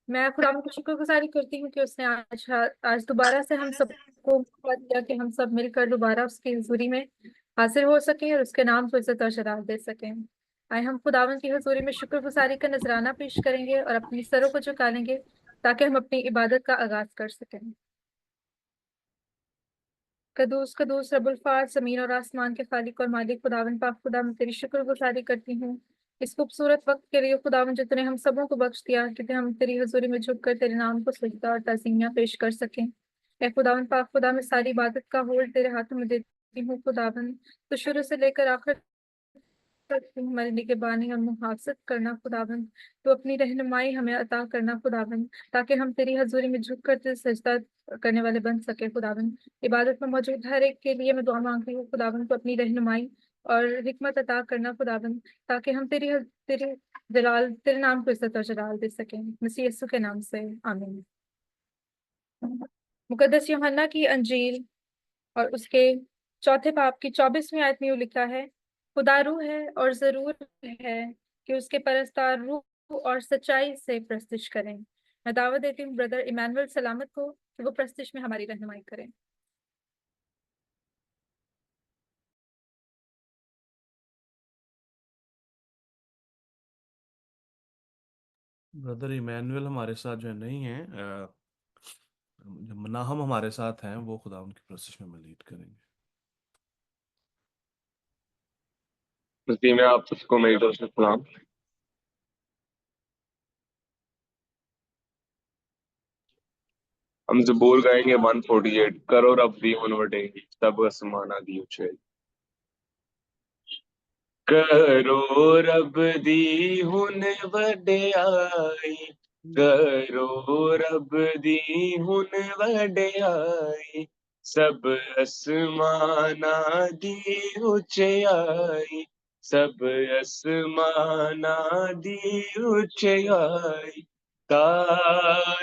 मैं खुदा की शुक्रगुजारी करती हूँ कि उसने आज दोबारा से हम सबको मौका दिया कि हम सब मिलकर दोबारा उसकी हुजूरी में हाजिर हो सकें और उसके नाम को इज्जत और जलाल दे सकें। आए हम खुदावन की हुजूरी में शुक्रगुजारी का नजराना पेश करेंगे और अपनी सरों को झुका लेंगे ताकि हम अपनी इबादत का आगाज कर सकें। कदूस कदूस रब्बुल फाज, जमीन और आसमान के खालिक और मालिक खुदावन पाक खुदा, मैं तेरी शुक्रगुजारी करती हूँ इस खूबसूरत वक्त के लिए खुदावन जो तूने हम सबों को बख्श दिया कि हम तेरी हजूरी में झुककर तेरे नाम को सजदा और ताज़ीमिया पेश कर सकें। ए खुदावन पाक खुदा, मैं सारी इबादत का होल्ड तेरे हाथों में देती हूँ खुदावन। तो शुरू से लेकर आखिर तक तुम हमारे निगहबानी और मुहाफिजत करना खुदावन। तो अपनी रहनुमाई हमें अता करना खुदावन, ताकि हम तेरी हजूरी में झुक कर तेरे सजदा करने वाले बन सके खुदावन। इबादत में मौजूद हर एक के लिए मैं दुआ मांगती हूँ खुदावन को अपनी रहनुमाई और हिकमत अता करना खुदावन, ताकि हम तेरे नाम को इज्जत और जलाल दे सकें। मसीह यीशु के नाम से आमीन। मुकद्दस यूहन्ना की अंजील और उसके चौथे बाब की 24वीं आयत में यूं लिखा है, खुदा रूह है और जरूर है कि उसके परस्तार रूह और सच्चाई से प्रस्तिश करें। मैं दावत देती हूँ ब्रदर इमानुएल सलामत को कि वो प्रस्तिश में हमारी रहनुमाई करें। ब्रदर इमैनुअल हमारे साथ जो है नहीं है। जब नाहम हमारे साथ हैं, वो खुदा उनकी प्रोसेस में लीड करेंगे। मसीह में आप सबको मेरी तरफ से सलाम। हम ज़बूर गाएंगे 148। करो रब दी हुन वडेरी, सब आसमाना दी ऊंचाई। करो रब दी हुन वडेयाई, करो रब दी हुन वडेयाई, सब आसमाना दी ऊंचाई, सब आसमाना दी ऊंचाई। तारीफ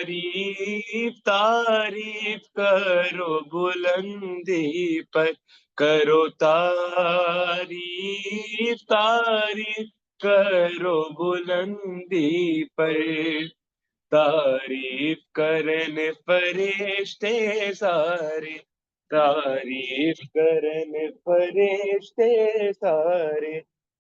तारीफ करो बुलंदी पर, करो तारीफ तारीफ करो बुलंदी पर। तारीफ करने फरिश्ते सारे, तारीफ करने फरिश्ते सारे,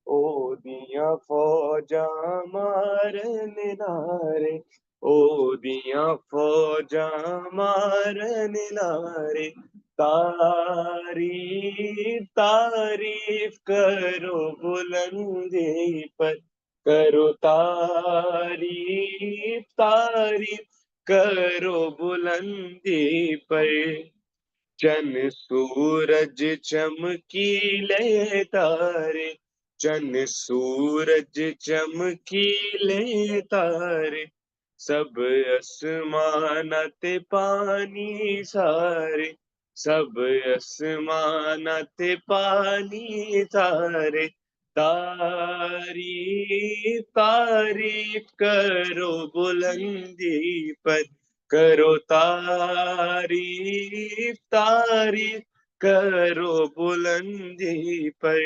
ओ दियां फौजा मारन नारे, ओ दियां फौजा मारन नारे। तारीफ तारीफ करो बुलंदी पर, करो तारीफ तारीफ करो बुलंदी पर। चन सूरज चमकीले तारे, चन सूरज चमकीले तारे, सब आसमाना ते पानी सारे, सब आसमाना ते पानी सारे। तारीफ तारीफ करो बुलंदी पर, करो तारीफ तारीफ करो बुलंदी पर।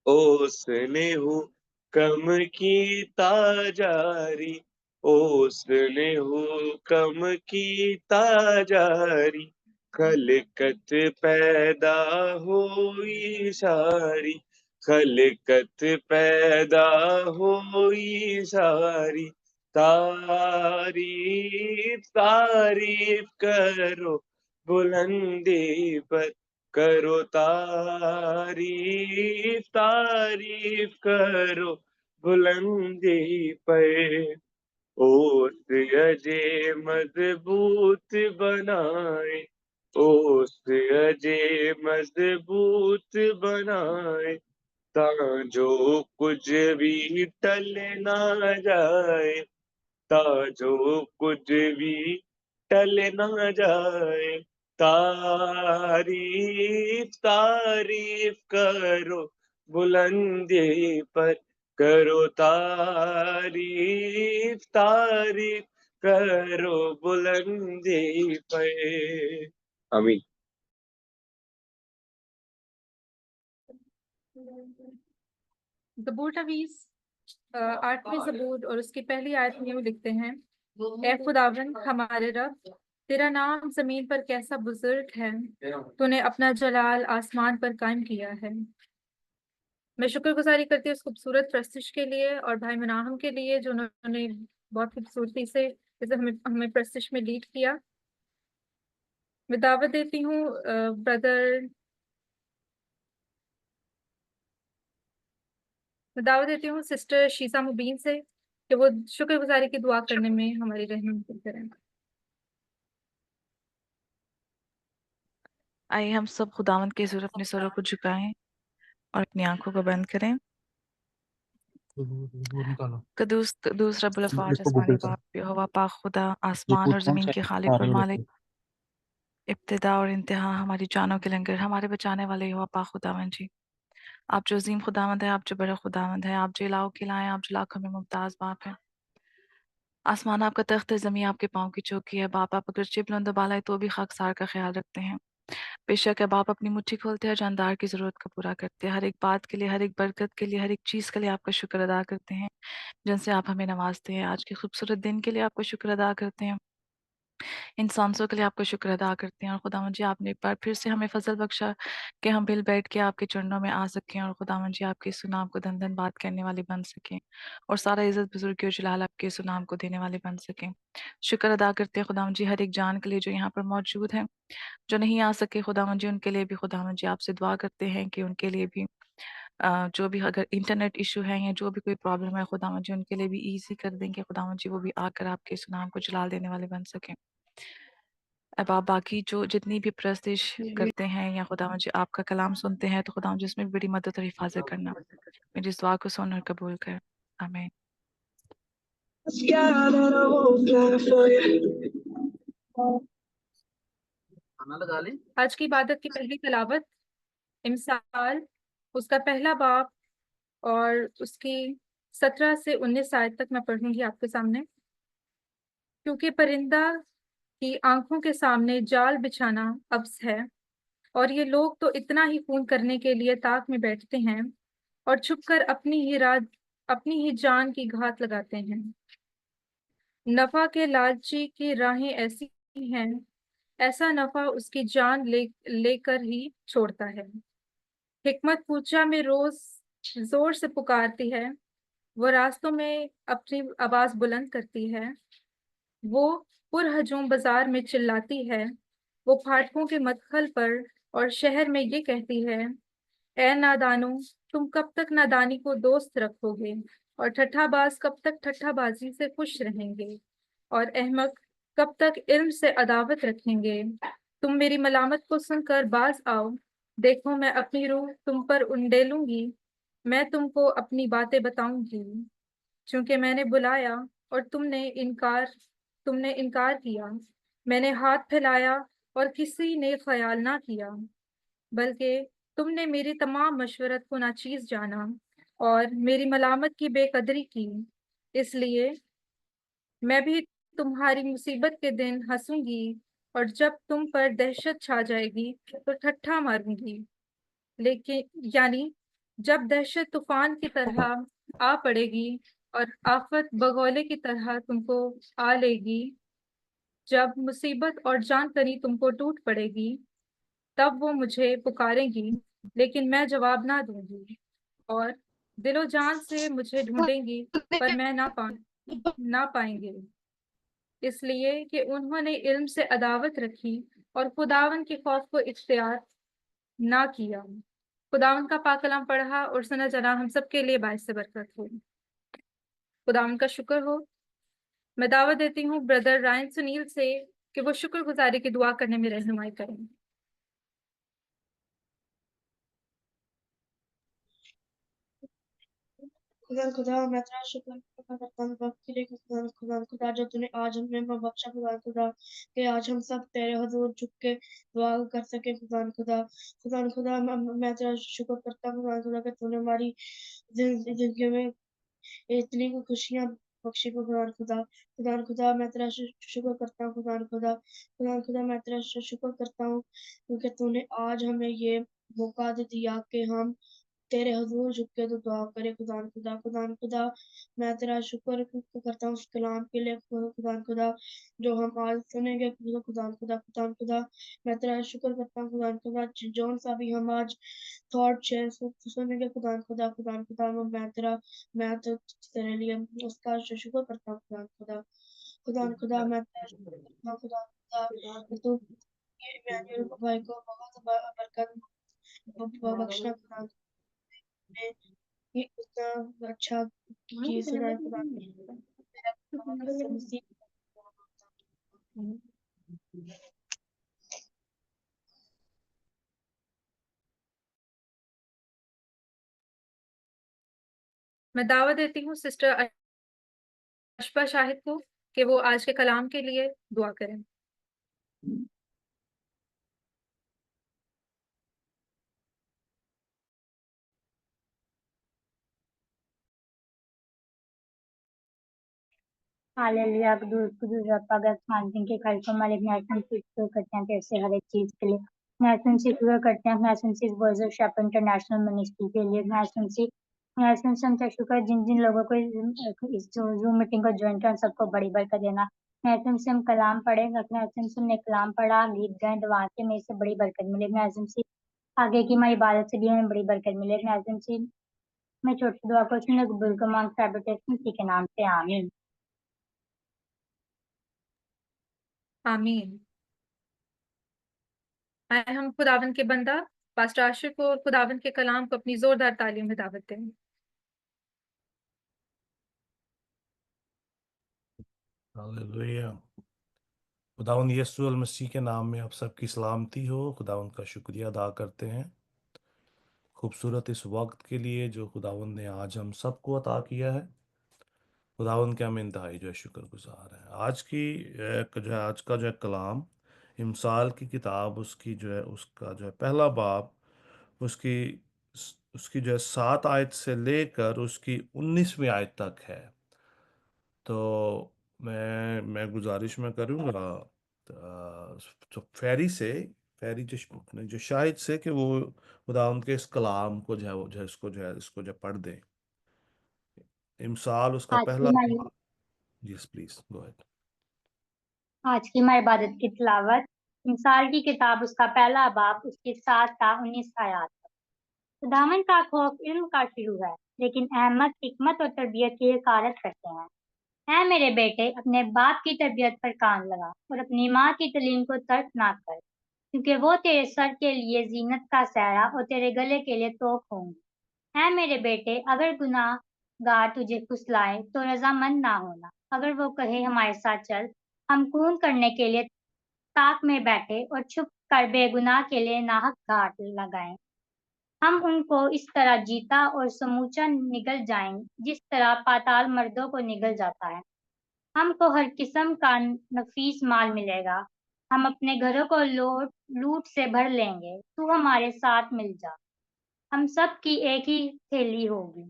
उसने हुक्म की ताजारी, उसने हुक्म की ताजारी, खलकत पैदा हुई सारी, खलकत पैदा हुई सारी। तारीफ तारीफ करो बुलंदी पर, करो तारीफ तारीफ करो बुलंदी पर। ओस अजे मजबूत बनाए, ओस अजे मजबूत बनाए, ता जो कुछ भी टल ना जाए, ता जो कुछ भी टल ना जाए। तारीफ तारीफ करो बुलंदी पर, करो तारीफ तारीफ करो बुलंदी पर। आमीन। जबूर हवीस 8वीं जबूर और उसकी पहली आयत में यूं लिखते हैं, ए खुदावन हमारे रब, तेरा नाम जमीन पर कैसा बुजुर्ग है। तूने अपना जलाल आसमान पर कायम किया है। मैं शुक्रगुजारी करती हूँ उस खूबसूरत प्रस्तुश के लिए और भाई मनाहम के लिए जो उन्होंने बहुत खूबसूरती से जैसे हमें हमें प्रस्तुश में लीड किया। मैं दावत देती हूँ ब्रदर मैं दावत देती हूँ सिस्टर शीजा मुबीन से कि वो शुक्रगुजारी की दुआ करने में हमारी रहनुमाई करें। आइए हम सब खुदावंद के हुज़ूर अपने सरों को झुकाएं और अपनी आंखों को बंद करें। निकालो कदूस कदूस रब्बुल अफ़ाज इसको आसमानी गूगल कर बाप यहोवा पाक खुदा ये आसमान कोड और कौन ज़मीन सा के है खालिक और सारे मालिक, लोग इब्तिदा और इंतहा, हमारी जानों के लंगर, हमारे बचाने वाले यहोवा पाक खुदावंद जी। आप जो अज़ीम खुदावंद है, आप जो बड़ा खुदावंद है, आप जो इलाहों के इलाह हैं, आप जो लाखों में मुमताज़ बाप हैं। आसमान आपका तख्त है, ज़मीन आपके पाँव की चौकी है। बाप आप अगरचे बुलंद बाला है तो भी खाकसार का ख्याल रखते हैं। बेशक है बाप अपनी मुट्ठी खोलते हैं, जानदार की ज़रूरत को पूरा करते हैं। हर एक बात के लिए, हर एक बरकत के लिए, हर एक चीज़ के लिए आपका शुक्र अदा करते हैं जिनसे आप हमें नवाजते हैं। आज के खूबसूरत दिन के लिए आपका शुक्र अदा करते हैं। इन सांसों के लिए आपका शुक्र अदा करते हैं। और खुदावंद जी आपने एक बार फिर से हमें फजल बख्शा कि हम मिल बैठ के आपके चरणों में आ सकें और खुदावंद जी आपके सुनाम को धन धन बात करने वाले बन सकें और सारा इज़्ज़त बुजुर्गी और जलाल आपके सुनाम को देने वाले बन सकें। शुक्र अदा करते हैं खुदावंद जी हर एक जान के लिए जो यहाँ पर मौजूद है, जो नहीं आ सके खुदावंद जी उनके लिए भी खुदावंद जी आपसे दुआ करते हैं कि उनके लिए भी जो भी अगर इंटरनेट इशू है या जो भी कोई प्रॉब्लम है खुदावंद जी उनके लिए भी ईज़ी कर देंगे खुदावंद जी, वो भी आकर आपके इस नाम को जलाल देने वाले बन सकें। अब आप बाकी जो जितनी भी प्रस्तिश करते हैं या खुदावंद जी आपका कलाम सुनते हैं तो खुदावंद जी उसमें भी बड़ी मदद और हिफाज़त करना। मेरी इस दुआ को सुन और कबूल कर। आमीन। आज की इबादत की पहली तलावत इमसाल उसका पहला बाब और उसकी 17 से 19 आयत तक मैं पढ़ूंगी आपके सामने। क्योंकि परिंदा की आंखों के सामने जाल बिछाना अब्स है, और ये लोग तो इतना ही खून करने के लिए ताक में बैठते हैं और छुपकर अपनी ही जान की घात लगाते हैं। नफा के लालची की राहें ऐसी हैं, ऐसा नफा उसकी जान लेकर ही छोड़ता है। हिकमत पूछा में रोज जोर से पुकारती है, वो रास्तों में अपनी आवाज बुलंद करती है। वो पुरहजूम बाजार में चिल्लाती है, वो फाटकों के मदखल पर और शहर में ये कहती है, ए नादानो, तुम कब तक नादानी को दोस्त रखोगे और ठट्ठाबाज कब तक ठट्ठाबाजी से खुश रहेंगे और अहमक कब तक इल्म से अदावत रखेंगे। तुम मेरी मलामत को सुनकर बाज आओ, देखो मैं अपनी रूह तुम पर उंडेलूंगी, मैं तुमको अपनी बातें बताऊंगी। क्योंकि मैंने बुलाया और तुमने इनकार किया, मैंने हाथ फैलाया और किसी ने ख्याल ना किया, बल्कि तुमने मेरी तमाम मशवरत को नाचीज जाना और मेरी मलामत की बेकदरी की। इसलिए मैं भी तुम्हारी मुसीबत के दिन हंसूंगी और जब तुम पर दहशत छा जाएगी तो ठट्ठा मारूंगी। लेकिन यानी जब दहशत तूफान की तरह आ पड़ेगी और आफत बगौले की तरह तुमको आ लेगी, जब मुसीबत और जानकनी तुमको टूट पड़ेगी, तब वो मुझे पुकारेंगी लेकिन मैं जवाब ना दूंगी, और दिलो जान से मुझे ढूंढेंगी पर मैं ना पाएंगे, इसलिए कि उन्होंने इल्म से अदावत रखी और खुदावन के खौफ को इख्तियार ना किया। खुदावन का पाक कलाम पढ़ा और सुना जना हम सब के लिए बाइस से बरकत हो। खुदावन का शुक्र हो। मैं दावत देती हूँ ब्रदर रायन सुनील से कि वो शुक्रगुजारी की दुआ करने में रहनुमाई करें। खुदा मैं तेरा शुक्र अदा करता हूँ वक्त के लिए खुदा जो तूने आज हमें बख्शा खुदा कि आज हम सब तेरे हुजूर झुक के दुआ कर सके खुदा मैं तेरा शुक्र करता हूँ खुदा कि तूने हमारी जिंदगी में इतनी खुशियाँ बख्शी खुदा मैं तेरा शुक्र करता हूँ खुदा मैं तेरा शुक्र करता हूँ क्योंकि तूने आज हमें ये मौका दे दिया कि हम तेरे हुजूर झुक के तो दुआ करे खुदान खुदा खुदान खुदा मैं तेरा शुक्र करता हूँ उस कलाम के लिए खुदान खुदा जो हम आज सुनेंगे खुदान खुदा खुदान खुदा मैं तेरा शुक्र करता हूँ खुदान खुदा जौन सा भी हम आज थॉट शेयर सुनेंगे खुदान खुदा मैं तो तेरे लिए उसका शुक्र करता हूँ खुदान खुदा मैं तेरा शुक्र करता हूँ खुदा तू ये इमानुएल भाई को बहुत बरकत बख्शना खुदा ने ये इतना अच्छा की सुना है खुदा तेरा कसम मसीह मैं दावत देती हूँ सिस्टर अशफा शाहिद को कि वो आज के कलाम के लिए दुआ करें। हालेलुया कुदूस कुदूस रब्बा का आसमान के खल को मालिक नेशन से शुरू करते हैं तेरे से हर एक चीज के लिए नेशन से शुरू करते हैं नेशन से voice of shape international ministry के लिए नेशन से हम शुक्र जिन जिन लोगों को इस जूम मीटिंग को ज्वाइन कर सबको बड़ी बरकत देना नेशन से हम कलाम पढ़े नेशन से हमने कलाम पढ़ा गीत गाए दुआ के में से बड़ी बरकत मिले नेशन से आगे की हमारी इबादत से भी हमें बड़ी बरकत मिले नेशन से मैं छोटी दुआ को सुनने कबूल को मांग फेब्रिटेशन के नाम से आमीन। आमीन। आए हम खुदावन के बंदा पास्टर आशिक को और खुदावन के कलाम को अपनी जोरदार तालीम में दावत दें। हालेलुया। खुदावंद यीशु मसीह के नाम में आप सबकी सलामती हो। खुदावंद का शुक्रिया अदा करते हैं खूबसूरत इस वक्त के लिए जो खुदावंद ने आज हम सबको अता किया है। खुदावंद के हम इंतहाई जो है शुक्रगुजार हैं। आज की जो है आज का जो है कलाम इमसाल की किताब उसकी जो है उसका जो है पहला बाब उसकी उसकी जो है 7 आयत से लेकर उसकी 19वीं आयत तक है। तो मैं गुजारिश में करूँगा तो फेरी जो शाहिद से कि वो खुदावंद के इस कलाम को जो है वो जो है इसको जो है इसको जो है पढ़ दें। इमसाल उसका आज की पहला हमारी बाब। Yes please go ahead. आज की हमारी इबादत की तिलावत इंसाल की किताब उसका पहला बाब उसके 7 ता 19 आयात। खुदावन का खौफ इल्म का शुरू है लेकिन अहमद हिकमत और तरबियत की हकारत करते हैं। ऐ मेरे बेटे अपने बाप की तरबियत पर कान लगा और अपनी माँ की तालीम को तर्क ना कर क्योंकि वो तेरे सर के लिए जीनत का सहरा और तेरे गले के लिए तोप होंगी। है मेरे बेटे अगर गुनाहगार तुझे फुसलाए तो रजामंद ना होना। अगर वो कहे हमारे साथ चल हम खून करने के लिए ताक में बैठे और छुप कर बेगुनाह के लिए नाहक घाट लगाएं। हम उनको इस तरह जीता और समूचा निगल जाएंगे जिस तरह पाताल मर्दों को निगल जाता है। हमको हर किस्म का नफीस माल मिलेगा। हम अपने घरों को लूट से भर लेंगे। तू हमारे साथ मिल जा। हम सब की एक ही थैली होगी।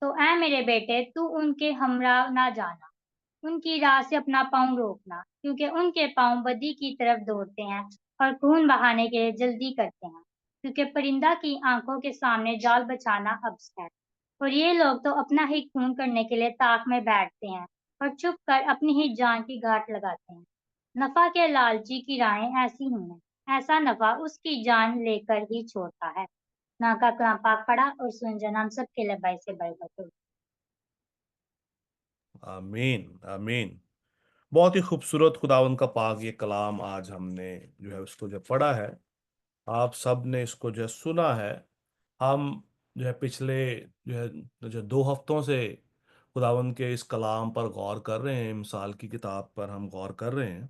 तो ऐ मेरे बेटे तू उनके हमरा ना जाना उनकी राह से अपना पाँव रोकना क्योंकि उनके पाँव बदी की तरफ दौड़ते हैं और खून बहाने के लिए जल्दी करते हैं क्योंकि परिंदा की आंखों के सामने जाल बछाना अब्स है और ये लोग तो अपना ही खून करने के लिए ताक में बैठते हैं और छुप कर अपनी ही जान की घाट लगाते हैं। नफा के लालची की राहें ऐसी ही हैं। ऐसा नफा उसकी जान लेकर ही छोड़ता है। ना का कलाम पाक पढ़ा और सुन जना हम सबके लबाई से बरकत हो। आमीन आमीन। बहुत ही खूबसूरत खुदावंद का पाक ये कलाम आज हमने जो है उसको जो पढ़ा है। आप सब ने इसको जो है सुना है। हम जो है पिछले जो 2 हफ्तों से खुदावंद के इस कलाम पर गौर कर रहे हैं। इमसाल की किताब पर हम गौर कर रहे हैं।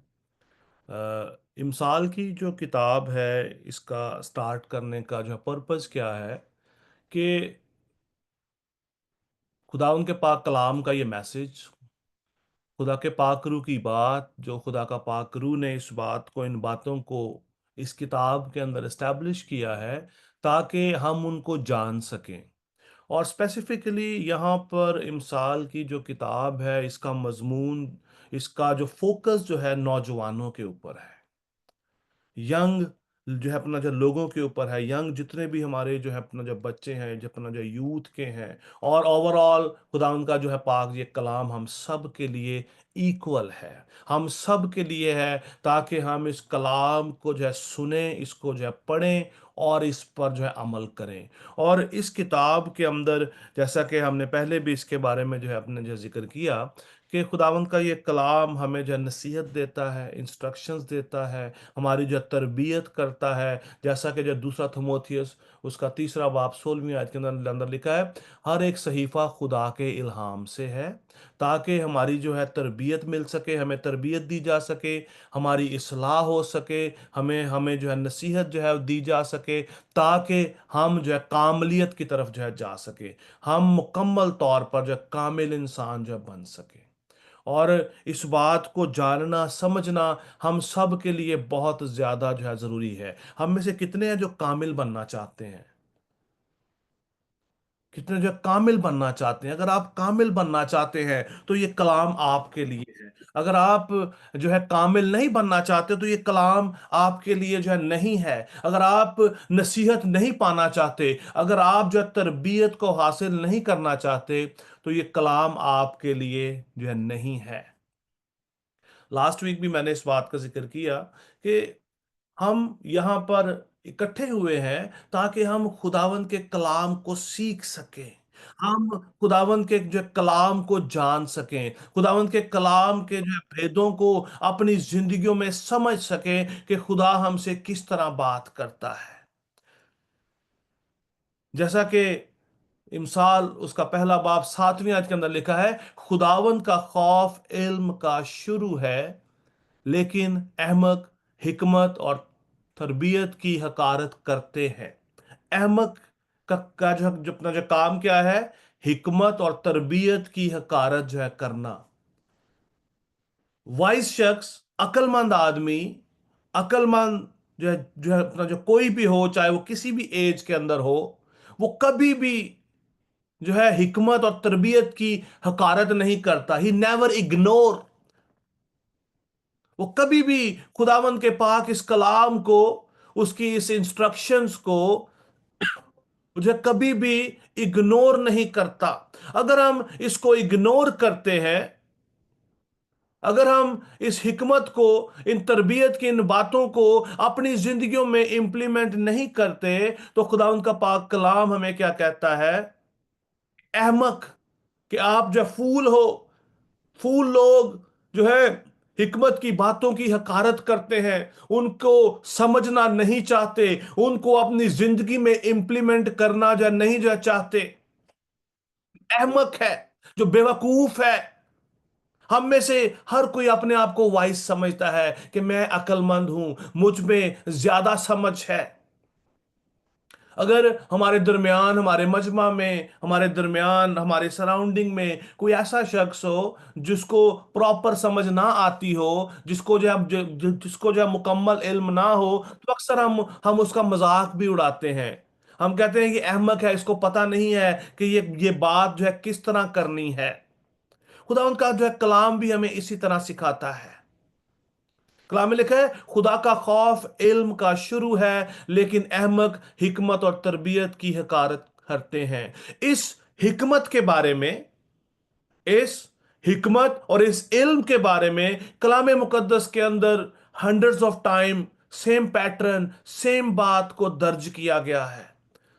इमसाल की जो किताब है इसका स्टार्ट करने का जो पर्पस क्या है कि खुदावंद के पाक कलाम का ये मैसेज खुदा के पाकरू की बात जो खुदा का पाकरू ने इस बात को इन बातों को इस किताब के अंदर इस्टेब्लिश किया है ताकि हम उनको जान सकें। और स्पेसिफिकली यहाँ पर इमसाल की जो किताब है इसका मजमून इसका जो फोकस जो है नौजवानों के ऊपर है। यंग जो है अपना जो लोगों के ऊपर है, यंग जितने भी हमारे जो है अपना जो बच्चे हैं, जो अपना जो यूथ के हैं, और ओवरऑल खुदा उनका जो है पाक ये कलाम हम सब के लिए इक्वल है, हम सब के लिए है, ताकि हम इस कलाम को जो है सुने, इसको जो है पढ़ें और इस पर जो है अमल करें। और इस किताब के अंदर, जैसा कि हमने पहले भी इसके बारे में जो है अपने जो जिक्र किया, कि खुदावंद का ये कलाम हमें जो है नसीहत देता है, इंस्ट्रक्शंस देता है, हमारी जो तरबियत करता है। जैसा कि जो दूसरा थिमोथियस उसका 3 बाब 16वीं आयत के अंदर लिखा है, हर एक सहीफा खुदा के इल्हाम से है, ताकि हमारी जो है तरबियत मिल सके, हमें तरबियत दी जा सके, हमारी इस्लाह हो सके, हमें हमें जो है नसीहत जो है दी जा सके, ताकि हम जो है कामलियत की तरफ जो है जा सके, हम मुकम्मल तौर पर जो है कामिल इंसान जो है बन सके। और इस बात को जानना समझना हम सब के लिए बहुत ज्यादा जो है जरूरी है। हम में से कितने हैं जो कामिल बनना चाहते हैं? कितने जो कामिल बनना चाहते हैं? अगर आप कामिल बनना चाहते हैं तो ये कलाम आपके लिए है। अगर आप जो है कामिल नहीं बनना चाहते तो ये कलाम आपके लिए जो है नहीं है। अगर आप नसीहत नहीं पाना चाहते, अगर आप जो है तरबियत को हासिल नहीं करना चाहते, तो ये कलाम आपके लिए जो है नहीं है। लास्ट वीक भी मैंने इस बात का जिक्र किया कि हम यहाँ पर इकट्ठे हुए हैं ताकि हम खुदावन के कलाम को सीख सकें, हम खुदावन के जो कलाम को जान सकें, खुदावन के कलाम के जो भेदों को अपनी जिंदगियों में समझ सकें कि खुदा हमसे किस तरह बात करता है। जैसा कि इमसाल उसका 1 बाब 7वीं आयत के अंदर लिखा है, खुदावन का खौफ इल्म का शुरू है, लेकिन अहमक हिकमत और तरबियत की हकारत करते हैं। अहमक का जो अपना जो काम क्या है? हिकमत और तरबियत की हकारत जो है करना। वाइस शख्स, अक्लमंद आदमी, अक्लमंद जो है अपना जो कोई भी हो, चाहे वो किसी भी एज के अंदर हो, वो कभी भी जो है हिकमत और तरबियत की हकारत नहीं करता। ही नेवर इग्नोर, वो कभी भी खुदावंद के पाक इस कलाम को, उसकी इस इंस्ट्रक्शंस को मुझे कभी भी इग्नोर नहीं करता। अगर हम इसको इग्नोर करते हैं, अगर हम इस हिकमत को, इन तरबियत की इन बातों को अपनी जिंदगियों में इंप्लीमेंट नहीं करते, तो खुदावंद का पाक कलाम हमें क्या कहता है? अहमक, कि आप जो फूल हो। फूल लोग जो है हिकमत की बातों की हकारत करते हैं, उनको समझना नहीं चाहते, उनको अपनी जिंदगी में इंप्लीमेंट करना जो नहीं जो चाहते। अहमक है, जो बेवकूफ है। हम में से हर कोई अपने आप को वाइस समझता है कि मैं अक्लमंद हूं, मुझ में ज्यादा समझ है। अगर हमारे दरमियान, हमारे मजमा में, हमारे दरमियान, हमारे सराउंडिंग में कोई ऐसा शख्स हो जिसको प्रॉपर समझ ना आती हो, जिसको जिसको जो है मुकम्मल इल्म ना हो, तो अक्सर हम उसका मजाक भी उड़ाते हैं। हम कहते हैं कि अहमक है, इसको पता नहीं है कि ये बात जो है किस तरह करनी है। खुदा उनका जो है कलाम भी हमें इसी तरह सिखाता है। कलाम में लिखा है, खुदा का खौफ इल्म का शुरू है, लेकिन अहमक हिकमत और तरबियत की हकारत करते हैं। इस हिकमत के बारे में, इस हिकमत और इस इल्म के बारे में कलाम मुकद्दस के अंदर hundreds of time same pattern, same बात को दर्ज किया गया है।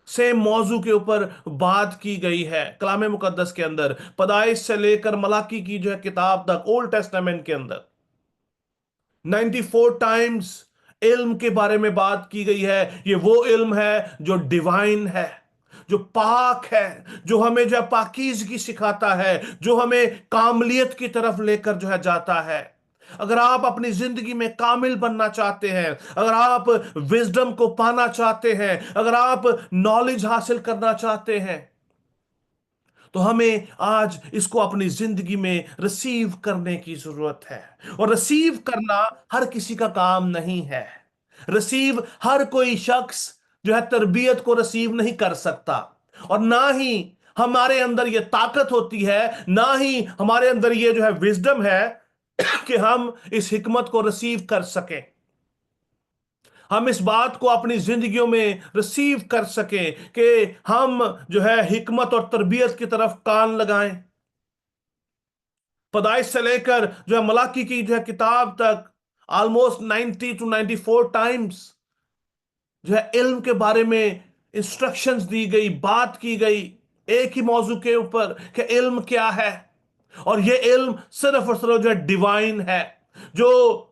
सेम मौजू के ऊपर बात की गई है कलाम मुकद्दस के अंदर, पैदाइश से लेकर मलाकी की जो है किताब तक, ओल्ड टेस्टामेंट के अंदर 94 टाइम्स इल्म के बारे में बात की गई है। ये वो इल्म है जो डिवाइन है, जो पाक है, जो हमें जो है पाकीज़गी सिखाता है, जो हमें कामलियत की तरफ लेकर जो है जाता है। अगर आप अपनी जिंदगी में कामिल बनना चाहते हैं, अगर आप विजडम को पाना चाहते हैं, अगर आप नॉलेज हासिल करना चाहते हैं, तो हमें आज इसको अपनी जिंदगी में रिसीव करने की जरूरत है। और रिसीव करना हर किसी का काम नहीं है। रिसीव हर कोई शख्स जो है तरबियत को रिसीव नहीं कर सकता, और ना ही हमारे अंदर यह ताकत होती है, ना ही हमारे अंदर यह जो है विजडम है कि हम इस हिकमत को रिसीव कर सकें। हम इस बात को अपनी जिंदगियों में रिसीव कर सकें कि हम जो है हिकमत और तरबियत की तरफ कान लगाएं। पैदाइश से लेकर जो है मलाकी की जो है किताब तक ऑलमोस्ट 90 to 94 टाइम्स जो है इल्म के बारे में इंस्ट्रक्शंस दी गई, बात की गई एक ही मौजू के ऊपर कि इल्म क्या है। और ये इल्म सिर्फ और सिर्फ जो है डिवाइन है, जो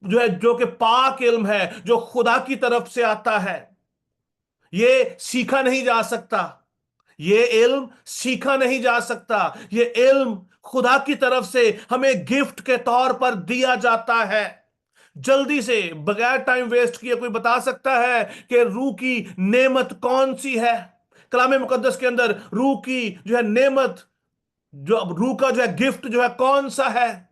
जो कि पाक इल्म है, जो खुदा की तरफ से आता है। ये सीखा नहीं जा सकता, ये इल्म सीखा नहीं जा सकता। ये इल्म खुदा की तरफ से हमें गिफ्ट के तौर पर दिया जाता है। जल्दी से बगैर टाइम वेस्ट किए कोई बता सकता है कि रूह की नेमत कौन सी है? कलाम मुकद्दस के अंदर रूह की जो है नेमत, जो रूह का जो है गिफ्ट जो है कौन सा है?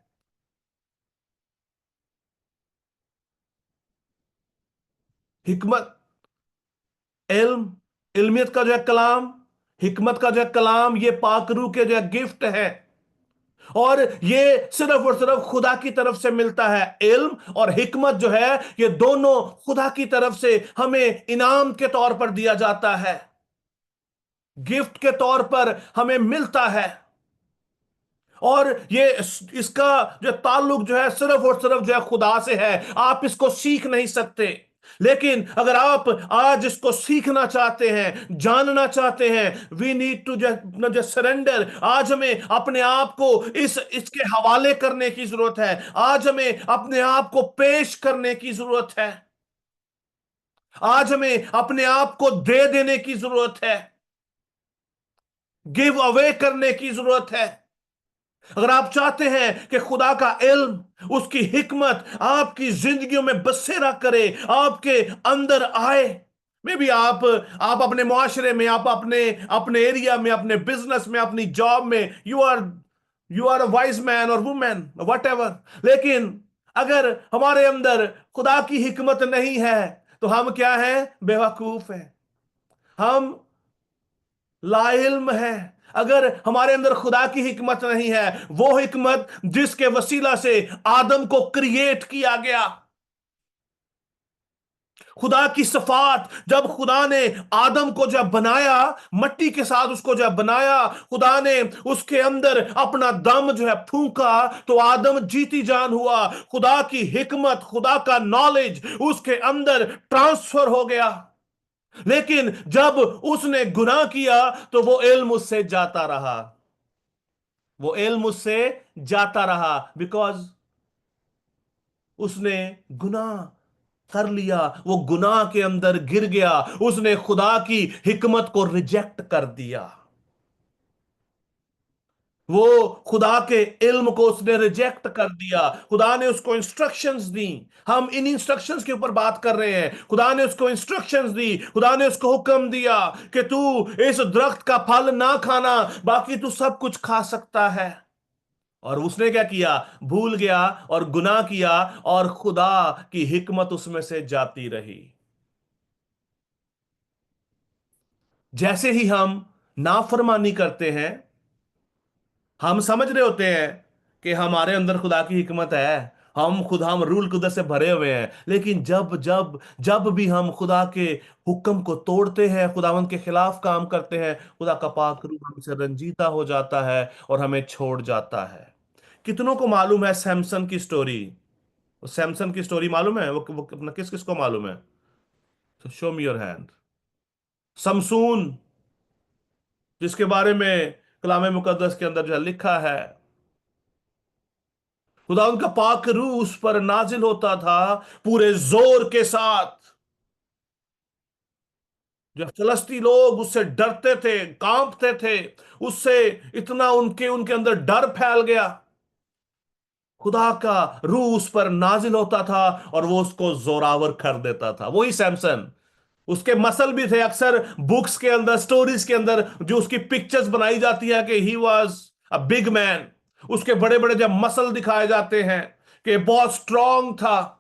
हिकमत, इल्म, इल्मियत का जो है कलाम, हिकमत का जो है कलाम, ये पाक रूह के जो है गिफ्ट है। और ये सिर्फ और सिर्फ खुदा की तरफ से मिलता है। इल्म और हिकमत जो है ये दोनों खुदा की तरफ से हमें इनाम के तौर पर दिया जाता है, गिफ्ट के तौर पर हमें मिलता है। और ये इसका जो ताल्लुक जो है सिर्फ और सिर्फ जो है खुदा से है। आप इसको सीख नहीं सकते, लेकिन अगर आप आज इसको सीखना चाहते हैं, जानना चाहते हैं, वी नीड टू जो सरेंडर। आज हमें अपने आप को इसके हवाले करने की जरूरत है। आज हमें अपने आप को पेश करने की जरूरत है। आज हमें अपने आप को दे देने की जरूरत है, गिव अवे करने की जरूरत है। अगर आप चाहते हैं कि खुदा का इल्म, उसकी हिकमत आपकी जिंदगियों में बसेरा करे, आपके अंदर आए, मे भी आप अपने मुआशरे में, आप अपने अपने एरिया में, अपने बिजनेस में, अपनी जॉब में, you are a wise man और वुमेन वट एवर। लेकिन अगर हमारे अंदर खुदा की हिकमत नहीं है तो हम क्या हैं? बेवकूफ हैं, हम लाइल्म है। अगर हमारे अंदर खुदा की हिकमत नहीं है, वो हिकमत जिसके वसीला से आदम को क्रिएट किया गया, खुदा की सफात, जब खुदा ने आदम को जब बनाया, मट्टी के साथ उसको जब बनाया, खुदा ने उसके अंदर अपना दम जो है फूंका तो आदम जीती जान हुआ। खुदा की हिकमत, खुदा का नॉलेज उसके अंदर ट्रांसफर हो गया। लेकिन जब उसने गुनाह किया तो वो इल्म उससे जाता रहा, वो इल्म उससे जाता रहा, बिकॉज उसने गुनाह कर लिया, वो गुनाह के अंदर गिर गया, उसने खुदा की हिकमत को रिजेक्ट कर दिया, वो खुदा के इल्म को उसने रिजेक्ट कर दिया। खुदा ने उसको इंस्ट्रक्शंस दी, हम इन इंस्ट्रक्शंस के ऊपर बात कर रहे हैं। खुदा ने उसको इंस्ट्रक्शंस दी, खुदा ने उसको हुक्म दिया कि तू इस दरख्त का फल ना खाना, बाकी तू सब कुछ खा सकता है। और उसने क्या किया? भूल गया और गुनाह किया, और खुदा की हिकमत उसमें से जाती रही। जैसे ही हम नाफरमानी करते हैं, हम समझ रहे होते हैं कि हमारे अंदर खुदा की हिकमत है, हम रूल कुदरत से भरे हुए हैं, लेकिन जब जब जब भी हम खुदा के हुक्म को तोड़ते हैं, खुदावंद के खिलाफ काम करते हैं, खुदा का पाक रूह हमसे रंजीदा हो जाता है और हमें छोड़ जाता है। कितनों को मालूम है सैमसन की स्टोरी? सैमसन की स्टोरी मालूम है? वो अपना किस किस को मालूम है? Show me your hand. समसून, जिसके बारे में कलाम मुकद्दस के अंदर जो है लिखा है, खुदा उनका पाक रूह उस पर नाजिल होता था पूरे जोर के साथ। जो फलस्ती लोग उससे डरते थे, कांपते थे, उससे इतना उनके उनके अंदर डर फैल गया। खुदा का रूह उस पर नाजिल होता था और वो उसको जोरावर कर देता था। वही सैमसन, उसके मसल भी थे। अक्सर बुक्स के अंदर, स्टोरीज के अंदर जो उसकी पिक्चर्स बनाई जाती है कि he was a big man, उसके बड़े बड़े जब मसल दिखाए जाते हैं कि बहुत स्ट्रांग था,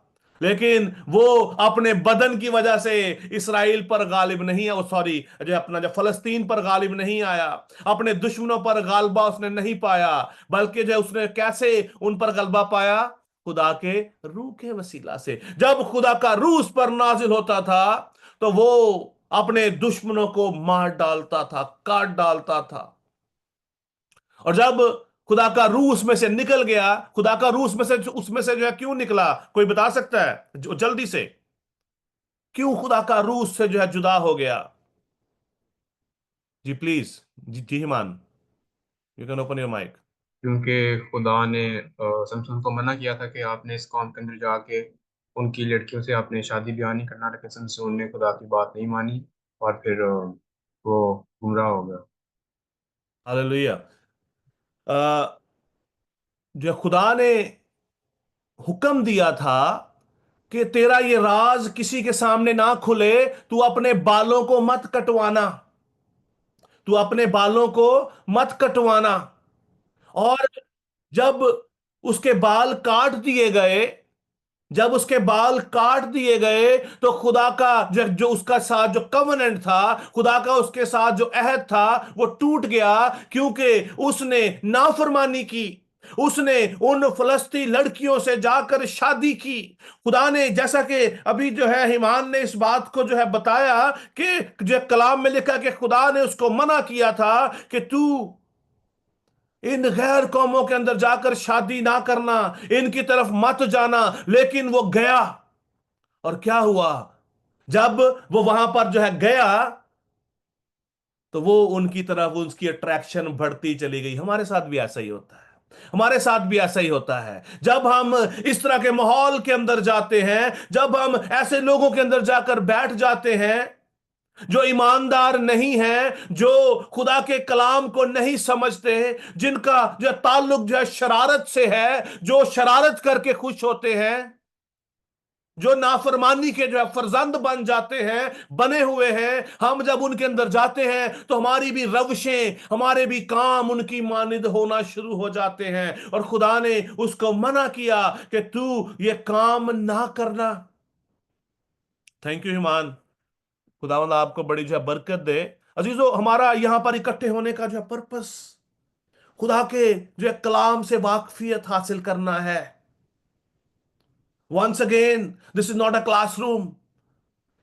लेकिन वो अपने बदन की वजह से इसराइल पर गालिब नहीं है, सॉरी, जो अपना जो फलस्तीन पर गालिब नहीं आया, अपने दुश्मनों पर गालबा उसने नहीं पाया, बल्कि जो उसने कैसे उन पर गलबा पाया? खुदा के रूह के वसीला से। जब खुदा का रूह उस पर नाजिल होता था तो वो अपने दुश्मनों को मार डालता था, काट डालता था। और जब खुदा का रूह उसमें से निकल गया, खुदा का रूह उसमें से जो है क्यों निकला, कोई बता सकता है जल्दी से? क्यों खुदा का रूह उससे जो है जुदा हो गया? जी प्लीज, जी हिमान, you can open your mic. क्योंकि खुदा ने शमसून को मना किया था कि आपने इस कौम के अंदर जाके उनकी लड़कियों से आपने शादी ब्याह नहीं करना, लेकिन शमसून ने खुदा की बात नहीं मानी और फिर वो गुमराह हो गया। हालेलुया। जो खुदा ने हुक्म दिया था कि तेरा ये राज किसी के सामने ना खुले, तू अपने बालों को मत कटवाना, तू अपने बालों को मत कटवाना। और जब उसके बाल काट दिए गए, जब उसके बाल काट दिए गए तो खुदा का जो उसका साथ जो कवनेंट था, खुदा का उसके साथ जो अहद था वो टूट गया, क्योंकि उसने नाफरमानी की। उसने उन फलस्ती लड़कियों से जाकर शादी की। खुदा ने, जैसा कि अभी जो है हिमान ने इस बात को जो है बताया कि जो कलाम में लिखा कि खुदा ने उसको मना किया था कि तू इन गैर कौमों के अंदर जाकर शादी ना करना, इनकी तरफ मत जाना। लेकिन वो गया, और क्या हुआ? जब वो वहां पर जो है गया तो वो उनकी तरफ उसकी अट्रैक्शन बढ़ती चली गई। हमारे साथ भी ऐसा ही होता है, हमारे साथ भी ऐसा ही होता है। जब हम इस तरह के माहौल के अंदर जाते हैं, जब हम ऐसे लोगों के अंदर जाकर बैठ जाते हैं जो ईमानदार नहीं है, जो खुदा के कलाम को नहीं समझते, जिनका जो ताल्लुक जो है शरारत से है, जो शरारत करके खुश होते हैं, जो नाफरमानी के जो है फरजंद बन जाते हैं, बने हुए हैं, हम जब उनके अंदर जाते हैं तो हमारी भी रवशें, हमारे भी काम उनकी मानिंद होना शुरू हो जाते हैं। और खुदा ने उसको मना किया कि तू ये काम ना करना। थैंक यू हिमान, खुदावंद आपको बड़ी जो है बरकत दे। अजीजों, हमारा यहां पर इकट्ठे होने का जो है पर्पस खुदा के जो है कलाम से वाकफियत हासिल करना है। Once again, this is not a classroom.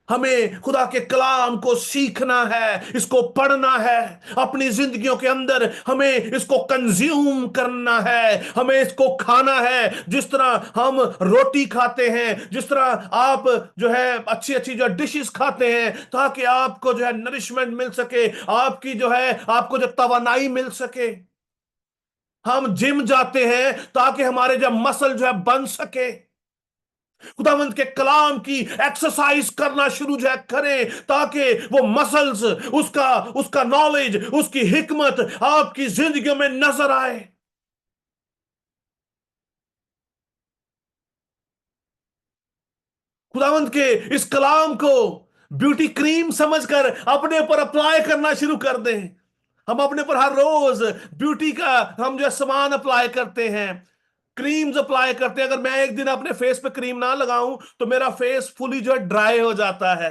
हमें खुदा के कलाम को सीखना है, इसको पढ़ना है, अपनी जिंदगियों के अंदर हमें इसको कंज्यूम करना है, हमें इसको खाना है। जिस तरह हम रोटी खाते हैं, जिस तरह आप जो है अच्छी अच्छी जो डिशेस खाते हैं ताकि आपको जो है नरिशमेंट मिल सके, आपकी जो है आपको जो तवानाई मिल सके। हम जिम जाते हैं ताकि हमारे जो मसल जो है बन सके। खुदावंद के कलाम की एक्सरसाइज करना शुरू जो है करें ताकि वो मसल्स, उसका उसका नॉलेज, उसकी हिकमत आपकी जिंदगी में नजर आए। खुदावंद के इस कलाम को ब्यूटी क्रीम समझकर अपने ऊपर अप्लाई करना शुरू कर दें। हम अपने पर हर रोज ब्यूटी का हम जो सामान अप्लाई करते हैं, क्रीम्स अप्लाई करते हैं। अगर मैं एक दिन अपने फेस पे क्रीम ना लगाऊं तो मेरा फेस फुली जो है ड्राई हो जाता है।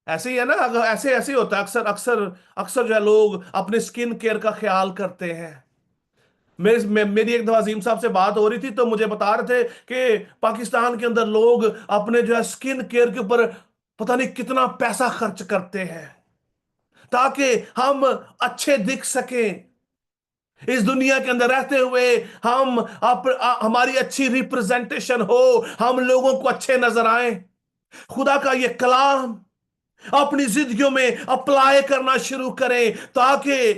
ऐसे ही है ना, अगर ऐसे ऐसे ही होता है। अक्सर अक्सर अक्सर जो है लोग अपने स्किन केयर का ख्याल करते हैं। मेरी एक दफा अजीम साहब से बात हो रही थी तो मुझे बता रहे थे कि पाकिस्तान के अंदर लोग अपने जो है स्किन केयर के ऊपर पता नहीं कितना पैसा खर्च करते हैं ताकि हम अच्छे दिख सकें। इस दुनिया के अंदर रहते हुए हम हमारी अच्छी रिप्रेजेंटेशन हो, हम लोगों को अच्छे नजर आए। खुदा का ये कलाम अपनी जिंदगियों में अप्लाई करना शुरू करें ताकि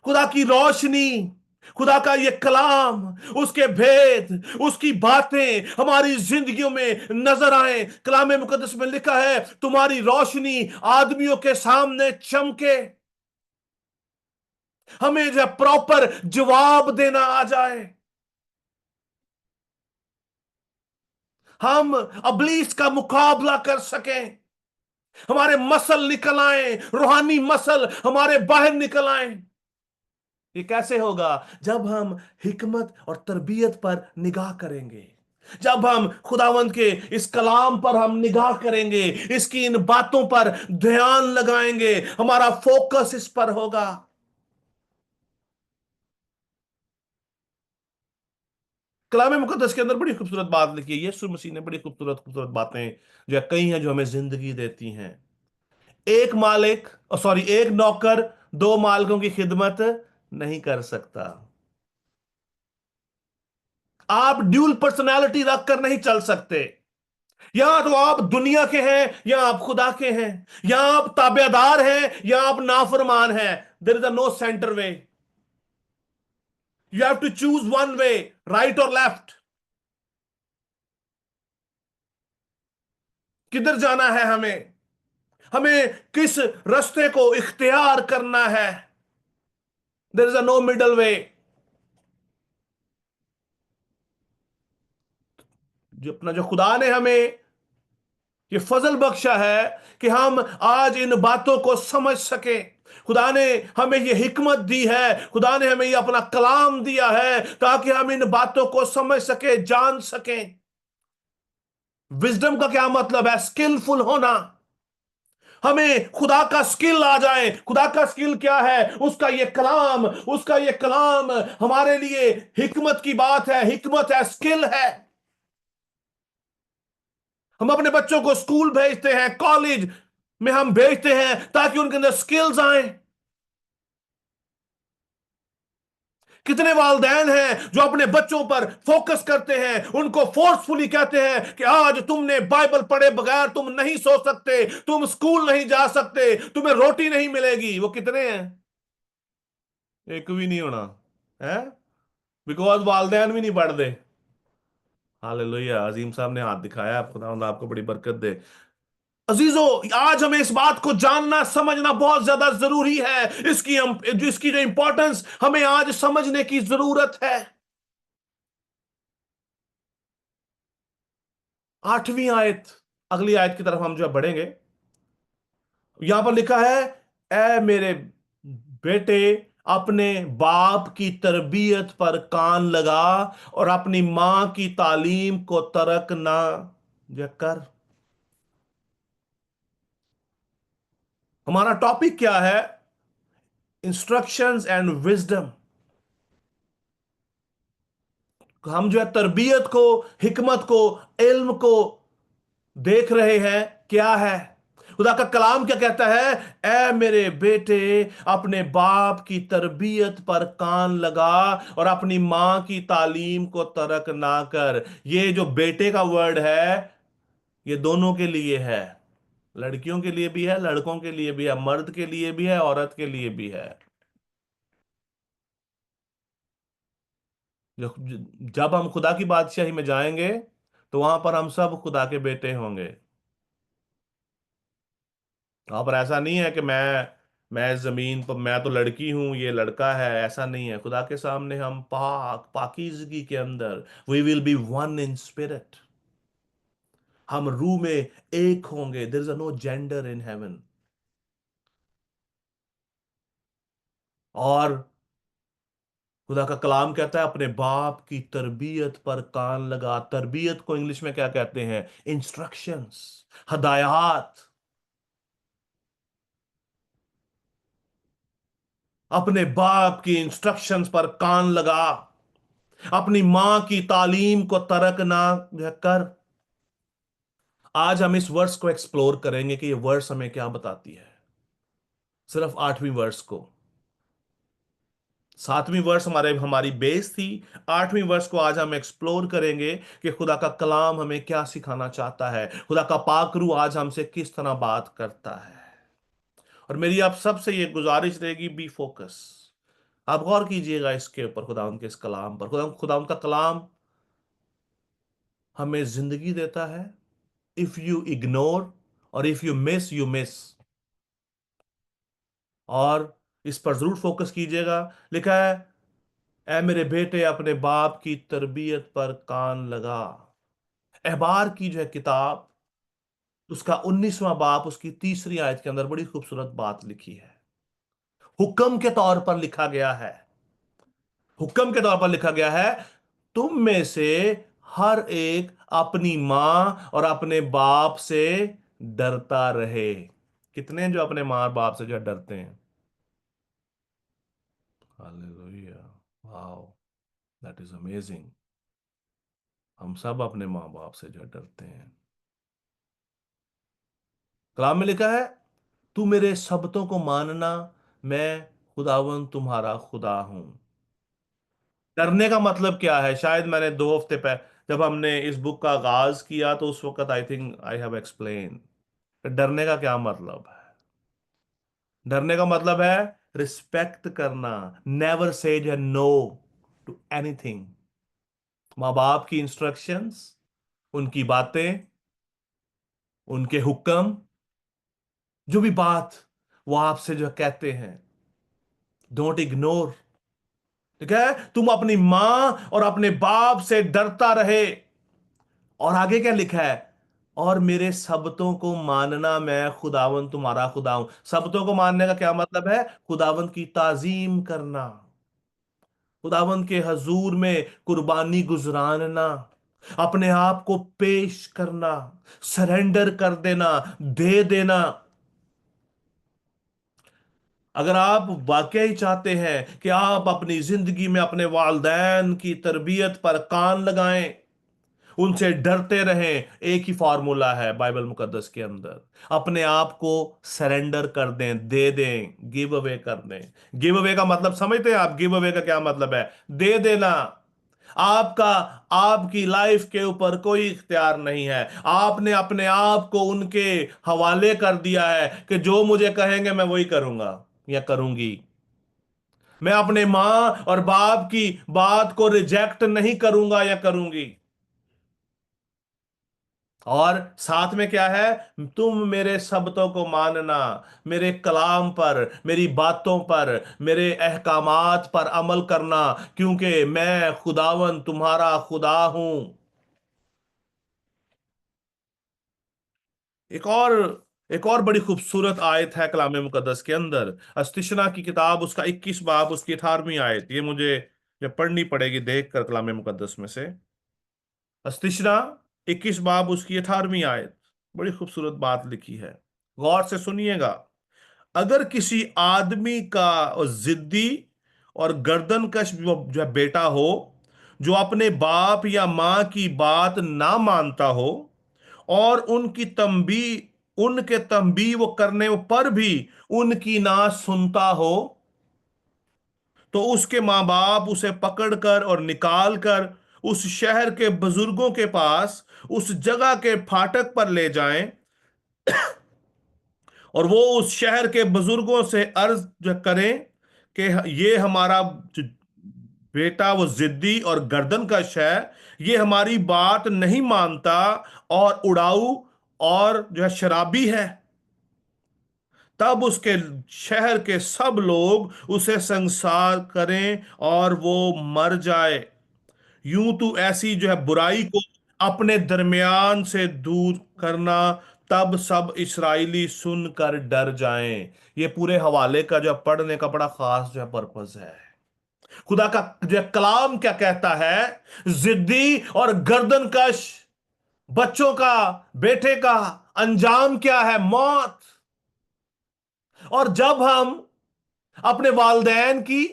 खुदा की रोशनी, खुदा का ये कलाम, उसके भेद, उसकी बातें हमारी जिंदगियों में नजर आए। कलाम मुकद्दस में लिखा है, तुम्हारी रोशनी आदमियों के सामने चमके। हमें जो प्रॉपर जवाब देना आ जाए, हम अबलीस का मुकाबला कर सकें, हमारे मसल निकल आए, रूहानी मसल हमारे बाहर निकल आए। ये कैसे होगा? जब हम हिकमत और तरबियत पर निगाह करेंगे, जब हम खुदावंद के इस कलाम पर हम निगाह करेंगे, इसकी इन बातों पर ध्यान लगाएंगे, हमारा फोकस इस पर होगा। कलाम मुकद्दस के अंदर बड़ी खूबसूरत बात लिखी है, यीशु मसीह ने बड़ी खूबसूरत खूबसूरत बातें जो है कई हैं जो हमें जिंदगी देती हैं। एक मालिक, सॉरी, एक नौकर दो मालिकों की खिदमत नहीं कर सकता। आप ड्यूल पर्सनालिटी रखकर नहीं चल सकते। या तो आप दुनिया के हैं या आप खुदा के हैं, या आप ताबेदार हैं या आप नाफरमान हैं। There is a no center way. You have to choose one way, right और लेफ्ट। किधर जाना है हमें, हमें किस रास्ते को इख्तियार करना है। There is a no middle way. जो अपना जो खुदा ने हमें ये फजल बख्शा है कि हम आज इन बातों को समझ सके। खुदा ने हमें ये हिकमत दी है, खुदा ने हमें ये अपना कलाम दिया है ताकि हम इन बातों को समझ सके, जान सकें। विजडम का क्या मतलब है? स्किलफुल होना। हमें खुदा का स्किल आ जाए। खुदा का स्किल क्या है? उसका ये कलाम, उसका ये कलाम हमारे लिए हिकमत की बात है, हिकमत है, स्किल है। हम अपने बच्चों को स्कूल भेजते हैं, कॉलेज में हम भेजते हैं ताकि उनके अंदर स्किल्स आए। कितने वालिदैन हैं जो अपने बच्चों पर फोकस करते हैं, उनको फोर्सफुली कहते हैं कि आज तुमने बाइबल पढ़े बगैर तुम नहीं सो सकते, तुम स्कूल नहीं जा सकते, तुम्हें रोटी नहीं मिलेगी। वो कितने हैं? एक भी नहीं होना है, बिकॉज वालिदैन भी नहीं पढ़ते। हालेलुया। अजीम साहब ने हाथ दिखाया, आप खुदा आपको बड़ी बरकत दे। अजीजों, आज हमें इस बात को जानना समझना बहुत ज्यादा जरूरी है। इसकी जो इंपॉर्टेंस हमें आज समझने की जरूरत है। 8वीं आयत, अगली आयत की तरफ हम जो है बढ़ेंगे। यहां पर लिखा है, ए मेरे बेटे, अपने बाप की तरबियत पर कान लगा और अपनी मां की तालीम को तर्क ना कर। हमारा टॉपिक क्या है? Instructions and wisdom. हम जो है तरबियत को, हिकमत को, इल्म को देख रहे हैं। क्या है खुदा का कलाम? क्या कहता है? ए मेरे बेटे, अपने बाप की तरबियत पर कान लगा और अपनी मां की तालीम को तर्क ना कर। ये जो बेटे का वर्ड है, ये दोनों के लिए है। लड़कियों के लिए भी है, लड़कों के लिए भी है, मर्द के लिए भी है, औरत के लिए भी है। जब हम खुदा की बादशाही में जाएंगे तो वहां पर हम सब खुदा के बेटे होंगे। वहां पर ऐसा नहीं है कि मैं जमीन पर, मैं तो लड़की हूं, ये लड़का है। ऐसा नहीं है। खुदा के सामने हम पाकीज़गी के अंदर, we will be one in spirit. हम रूह में एक होंगे। There is no gender in heaven. और खुदा का कलाम कहता है, अपने बाप की तरबियत पर कान लगा। तरबियत को इंग्लिश में क्या कहते हैं? इंस्ट्रक्शंस, हदायत। अपने बाप की इंस्ट्रक्शंस पर कान लगा, अपनी मां की तालीम को तर्क ना कर। आज हम इस वर्स को एक्सप्लोर करेंगे कि ये वर्स हमें क्या बताती है। सिर्फ 8वीं वर्स को। 7वीं वर्स हमारी बेस थी। 8वीं वर्स को आज हम एक्सप्लोर करेंगे कि खुदा का कलाम हमें क्या सिखाना चाहता है, खुदा का पाक रूह आज हमसे किस तरह बात करता है। और मेरी आप सबसे ये गुजारिश रहेगी, बी फोकस। आप गौर कीजिएगा इसके ऊपर, खुदा उनके इस कलाम पर। खुदा उनका कलाम हमें जिंदगी देता है। इफ यू इग्नोर और if you miss, you miss. और इस पर जरूर फोकस कीजिएगा। लिखा है, ऐ मेरे बेटे, अपने बाप की तरबियत पर कान लगा। एहबार की जो है किताब, उसका 19वां बाप, उसकी 3री आयत के अंदर बड़ी खूबसूरत बात लिखी है। हुक्म के तौर पर लिखा गया है। हुक्म के तौर पर लिखा गया है, तुम में से हर एक अपनी मां और अपने बाप से डरता रहे। कितने जो अपने मां बाप से जो डरते हैं? Hallelujah. Wow, that is amazing. हम सब अपने माँ बाप से जो डरते हैं। कलाम में लिखा है, तू मेरे शब्दों को मानना, मैं खुदावन तुम्हारा खुदा हूं। डरने का मतलब क्या है? शायद मैंने 2 हफ्ते पहले जब हमने इस बुक का आगाज किया तो उस वक्त I think I have explain डरने का क्या मतलब है। डरने का मतलब है रिस्पेक्ट करना, never says a no to anything. माँ बाप की इंस्ट्रक्शंस, उनकी बातें, उनके हुक्म, जो भी बात वो आपसे जो कहते हैं, डोंट इग्नोर। ठीक है, तुम अपनी मां और अपने बाप से डरता रहे। और आगे क्या लिखा है? और मेरे शब्दों को मानना, मैं खुदावन तुम्हारा खुदा हूं। शब्दों को मानने का क्या मतलब है? खुदावन की ताजीम करना, खुदावन के हजूर में कुर्बानी गुजरानना, अपने आप को पेश करना, सरेंडर कर देना, दे देना। अगर आप वाकई चाहते हैं कि आप अपनी जिंदगी में अपने वालदैन की तरबियत पर कान लगाएं, उनसे डरते रहें, एक ही फार्मूला है बाइबल मुकद्दस के अंदर, अपने आप को सरेंडर कर दें, दे दें, गिव अवे कर दें। गिव अवे का मतलब समझते हैं आप? गिव अवे का क्या मतलब है? दे देना। आपका आपकी लाइफ के ऊपर कोई इख्तियार नहीं है। आपने अपने आप को उनके हवाले कर दिया है कि जो मुझे कहेंगे मैं वही करूंगा या करूंगी। मैं अपने मां और बाप की बात को रिजेक्ट नहीं करूंगा या करूंगी। और साथ में क्या है? तुम मेरे शब्दों को मानना, मेरे कलाम पर, मेरी बातों पर, मेरे अहकामात पर अमल करना, क्योंकि मैं खुदावन तुम्हारा खुदा हूं। एक और एक और बड़ी खूबसूरत आयत है कलाम मुकद्दस के अंदर, अस्तिशना की किताब, उसका 21 बाब, उसकी 18वीं आयत। ये मुझे जब पढ़नी पड़ेगी देख कर कलाम मुकद्दस में से। अस्तिशना 21 बाब, उसकी 18वीं आयत। बड़ी खूबसूरत बात लिखी है, गौर से सुनिएगा। अगर किसी आदमी का जिद्दी और गर्दनकश जो है बेटा हो, जो अपने बाप या मां की बात ना मानता हो और उनके तंबी वो करने पर भी उनकी ना सुनता हो, तो उसके माँ बाप उसे पकड़कर और निकाल कर उस शहर के बुजुर्गों के पास, उस जगह के फाटक पर ले जाएं, और वो उस शहर के बुजुर्गों से अर्ज जो करें कि ये हमारा जो बेटा वो जिद्दी और गर्दनकश है, ये हमारी बात नहीं मानता और उड़ाऊ और जो है शराबी है। तब उसके शहर के सब लोग उसे संसार करें और वो मर जाए। यूं तू ऐसी जो है बुराई को अपने दरमियान से दूर करना, तब सब इस्राएली सुनकर डर जाएं। ये पूरे हवाले का जो पढ़ने का बड़ा खास जो है पर्पस है। खुदा का जो कलाम क्या कहता है? जिद्दी और गर्दनकश बच्चों का, बेटे का अंजाम क्या है? मौत। और जब हम अपने वालदैन की,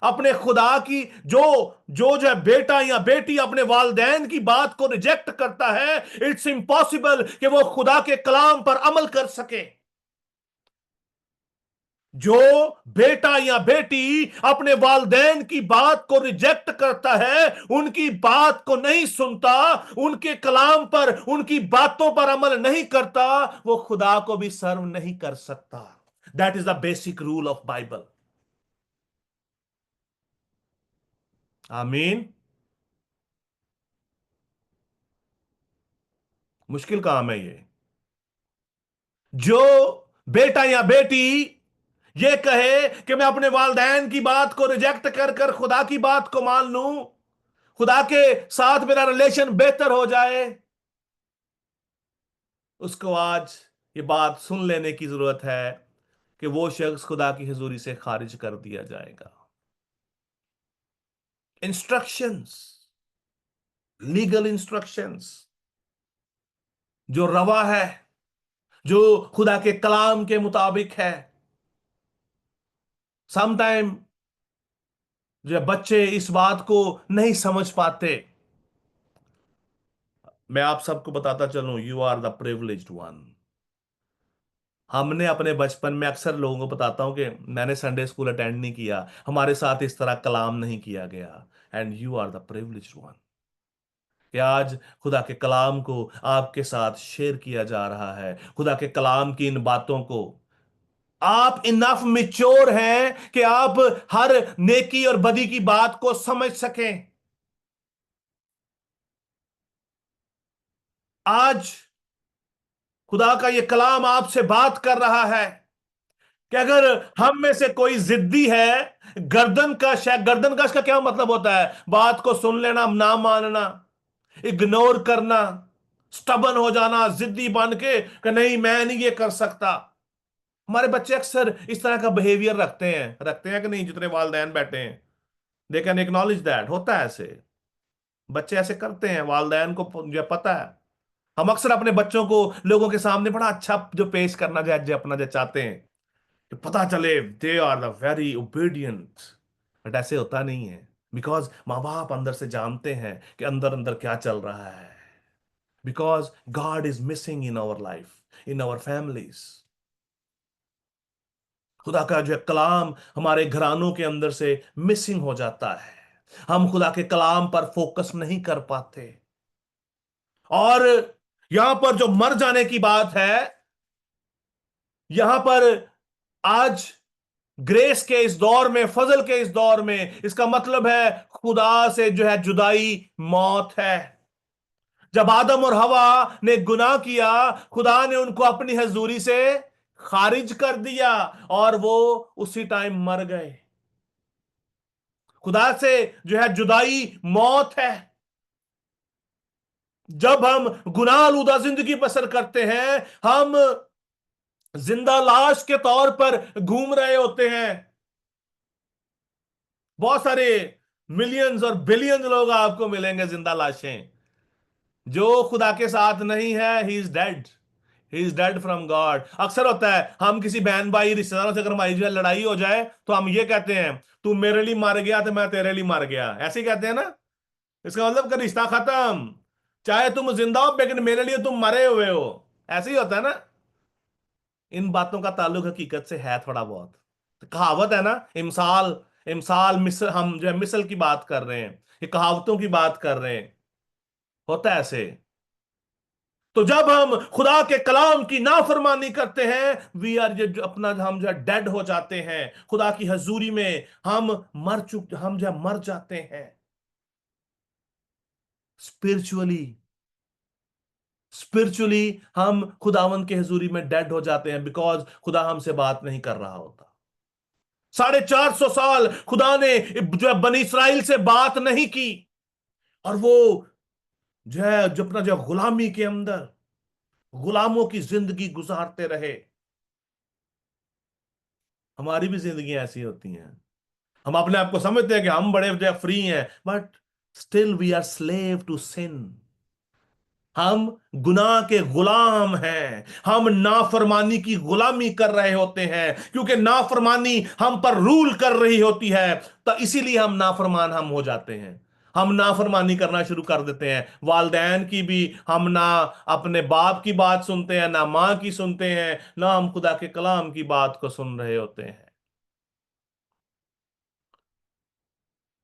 अपने खुदा की, जो जो जो है बेटा या बेटी अपने वालदैन की बात को रिजेक्ट करता है, इट्स इम्पॉसिबल कि वो खुदा के कलाम पर अमल कर सके। जो बेटा या बेटी अपने वालदैन की बात को रिजेक्ट करता है, उनकी बात को नहीं सुनता, उनके कलाम पर, उनकी बातों पर अमल नहीं करता, वो खुदा को भी सर्व नहीं कर सकता। That is the basic rule of Bible. आमीन। मुश्किल काम है ये। जो बेटा या बेटी ये कहे कि मैं अपने वालदैन की बात को रिजेक्ट कर कर खुदा की बात को मान लूं, खुदा के साथ मेरा रिलेशन बेहतर हो जाए, उसको आज ये बात सुन लेने की जरूरत है कि वो शख्स खुदा की हजूरी से खारिज कर दिया जाएगा। इंस्ट्रक्शंस, लीगल इंस्ट्रक्शंस जो रवा है, जो खुदा के कलाम के मुताबिक है। समटाइम जो बच्चे इस बात को नहीं समझ पाते। मैं आप सबको बताता चलूं, you are the privileged one. हमने अपने बचपन में, अक्सर लोगों को बताता हूं कि मैंने संडे स्कूल अटेंड नहीं किया, हमारे साथ इस तरह कलाम नहीं किया गया, and you are the privileged one कि आज खुदा के कलाम को आपके साथ शेयर किया जा रहा है। खुदा के कलाम की इन बातों को आप इनफ मिच्योर हैं कि आप हर नेकी और बदी की बात को समझ सकें। आज खुदा का यह कलाम आपसे बात कर रहा है कि अगर हम में से कोई जिद्दी है, गर्दन कश का क्या मतलब होता है? बात को सुन लेना, ना मानना, इग्नोर करना, स्टबन हो जाना, जिद्दी बन के कि नहीं मैं नहीं ये कर सकता। हमारे बच्चे अक्सर इस तरह का बिहेवियर रखते हैं कि नहीं? जितने वालिदैन बैठे हैं, दे कैन एक्नॉलेज दैट, होता है ऐसे, बच्चे ऐसे करते हैं, वालिदैन को जो पता है। हम अक्सर अपने बच्चों को लोगों के सामने बड़ा अच्छा जो पेश करना जो अपना जो चाहते हैं कि पता चले they are the very obedient, but ऐसे होता नहीं है। बिकॉज माँ बाप अंदर से जानते हैं कि अंदर अंदर क्या चल रहा है। Because God is missing in our life, in our families. खुदा का जो कलाम हमारे घरानों के अंदर से मिसिंग हो जाता है। हम खुदा के कलाम पर फोकस नहीं कर पाते। और यहां पर जो मर जाने की बात है, यहां पर आज ग्रेस के इस दौर में, फजल के इस दौर में, इसका मतलब है खुदा से जो है जुदाई मौत है। जब आदम और हवा ने गुनाह किया, खुदा ने उनको अपनी हजूरी से खारिज कर दिया और वो उसी टाइम मर गए। खुदा से जो है जुदाई मौत है। जब हम गुनाह आलूदा जिंदगी बसर करते हैं, हम जिंदा लाश के तौर पर घूम रहे होते हैं। बहुत सारे मिलियंस और बिलियंस लोग आपको मिलेंगे जिंदा लाशें। जो खुदा के साथ नहीं है, he is dead, he is dead from God. अक्सर होता है हम किसी बहन भाई रिश्तेदारों से अगर हमारी जो है लड़ाई हो जाए तो हम ये कहते हैं, तू मेरे लिए मर गया तो मैं तेरे लिए मर गया, ऐसे ही कहते हैं ना। इसका मतलब कि रिश्ता खत्म, चाहे तुम जिंदा हो लेकिन मेरे लिए तुम मरे हुए हो, ऐसे ही होता है ना। इन बातों का ताल्लुक हकीकत से है थोड़ा बहुत। तो कहावत है ना, इमसाल इमसाल मिसल, हम जो है मिसल की बात कर रहे हैं, ये कहावतों की बात कर रहे हैं, होता है ऐसे। तो जब हम खुदा के कलाम की नाफरमानी करते हैं, वी आर जो अपना हम जो डेड हो जाते हैं खुदा की हजूरी में। हम हम जो मर जाते हैं स्पिरिचुअली। हम खुदावंद के हजूरी में डेड हो जाते हैं बिकॉज खुदा हमसे बात नहीं कर रहा होता। 450 साल खुदा ने जो बनी इसराइल से बात नहीं की और वो जो अपना जो गुलामी के अंदर गुलामों की जिंदगी गुजारते रहे। हमारी भी जिंदगी ऐसी होती हैं, हम अपने आप को समझते हैं कि हम बड़े जो फ्री हैं, but still we are slave to sin. हम गुनाह के गुलाम हैं, हम नाफरमानी की गुलामी कर रहे होते हैं क्योंकि नाफरमानी हम पर रूल कर रही होती है। तो इसीलिए हम हो जाते हैं, हम नाफरमानी करना शुरू कर देते हैं। वालदैन की भी हम ना अपने बाप की बात सुनते हैं, ना मां की सुनते हैं, ना हम खुदा के कलाम की बात को सुन रहे होते हैं।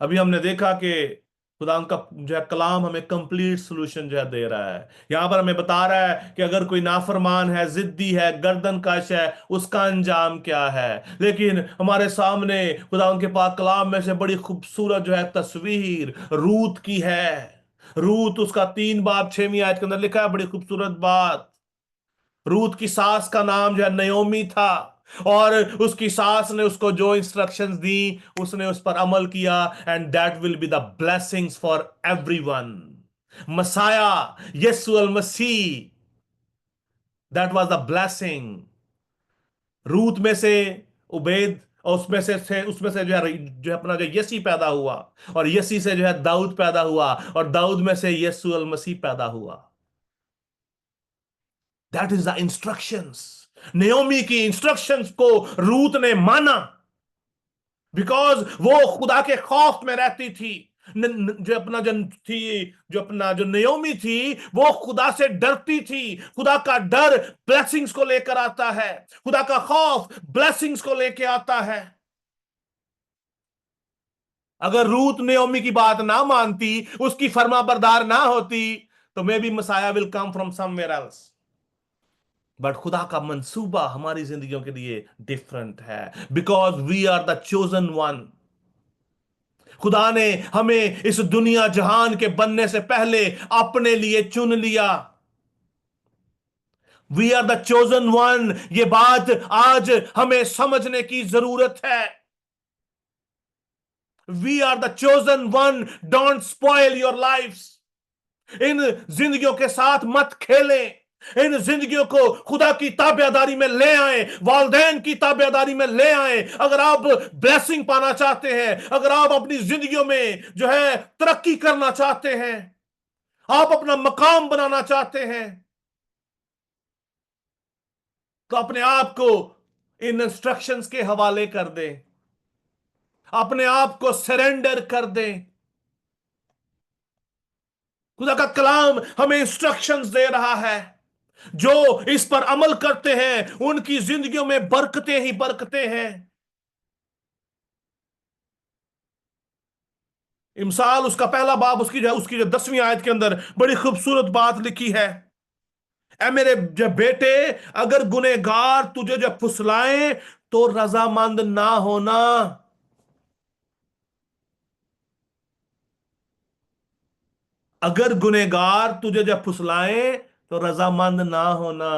अभी हमने देखा कि खुदा का जो है कलाम हमें कंप्लीट सॉल्यूशन जो है दे रहा है। यहां पर हमें बता रहा है कि अगर कोई नाफरमान है, जिद्दी है, गर्दन कश है, उसका अंजाम क्या है। लेकिन हमारे सामने खुदा उनके पाक कलाम में से बड़ी खूबसूरत जो है तस्वीर रूत की है। रूत उसका 3 बाब 6वीं आयत के अंदर लिखा है, बड़ी खूबसूरत बात। रूत की सास का नाम जो है नयोमी था और उसकी सास ने उसको जो इंस्ट्रक्शंस दी उसने उस पर अमल किया, and that will be the blessings for everyone. मसाया यीशु अल मसीह, that was the blessing. Ruth में से उबैद, और उसमें से जो है अपना जो यसी पैदा हुआ, और यसी से जो है दाऊद पैदा हुआ, और दाऊद में से यीशु अल मसीह पैदा हुआ। That is the instructions. नयोमी की इंस्ट्रक्शंस को रूत ने माना बिकॉज वो खुदा के खौफ में रहती थी। जो अपना जो नयोमी थी, वो खुदा से डरती थी। खुदा का डर ब्लेसिंग्स को लेकर आता है, खुदा का खौफ ब्लेसिंग्स को लेकर आता है। अगर रूत नयोमी की बात ना मानती, उसकी फर्माबरदार ना होती, तो मे बी मसाया will come from somewhere else. But खुदा का मंसूबा हमारी जिंदगियों के लिए डिफरेंट है, because we are the chosen one. खुदा ने हमें इस दुनिया जहान के बनने से पहले अपने लिए चुन लिया। We are the chosen one. ये बात आज हमें समझने की जरूरत है। We are the chosen one. Don't spoil your life. इन जिंदगियों के साथ मत खेलें। इन जिंदगियों को खुदा की ताबेदारी में ले आए, वालदैन की ताबेदारी में ले आए। अगर आप ब्लेसिंग पाना चाहते हैं, अगर आप अपनी जिंदगियों में जो है तरक्की करना चाहते हैं, आप अपना मकाम बनाना चाहते हैं, तो अपने आप को इन इंस्ट्रक्शंस के हवाले कर दें, अपने आप को सरेंडर कर दें। खुदा का कलाम हमें इंस्ट्रक्शंस दे रहा है। जो इस पर अमल करते हैं, उनकी जिंदगियों में बरकतें ही बरकतें हैं। इमसाल उसका पहला बाब, उसकी जो 10वीं आयत के अंदर बड़ी खूबसूरत बात लिखी है। ऐ मेरे जो बेटे, अगर गुनहगार तुझे जो फुसलाएं तो रजामंद ना होना। अगर गुनहगार तुझे जब फुसलाएं तो रजामंद ना होना।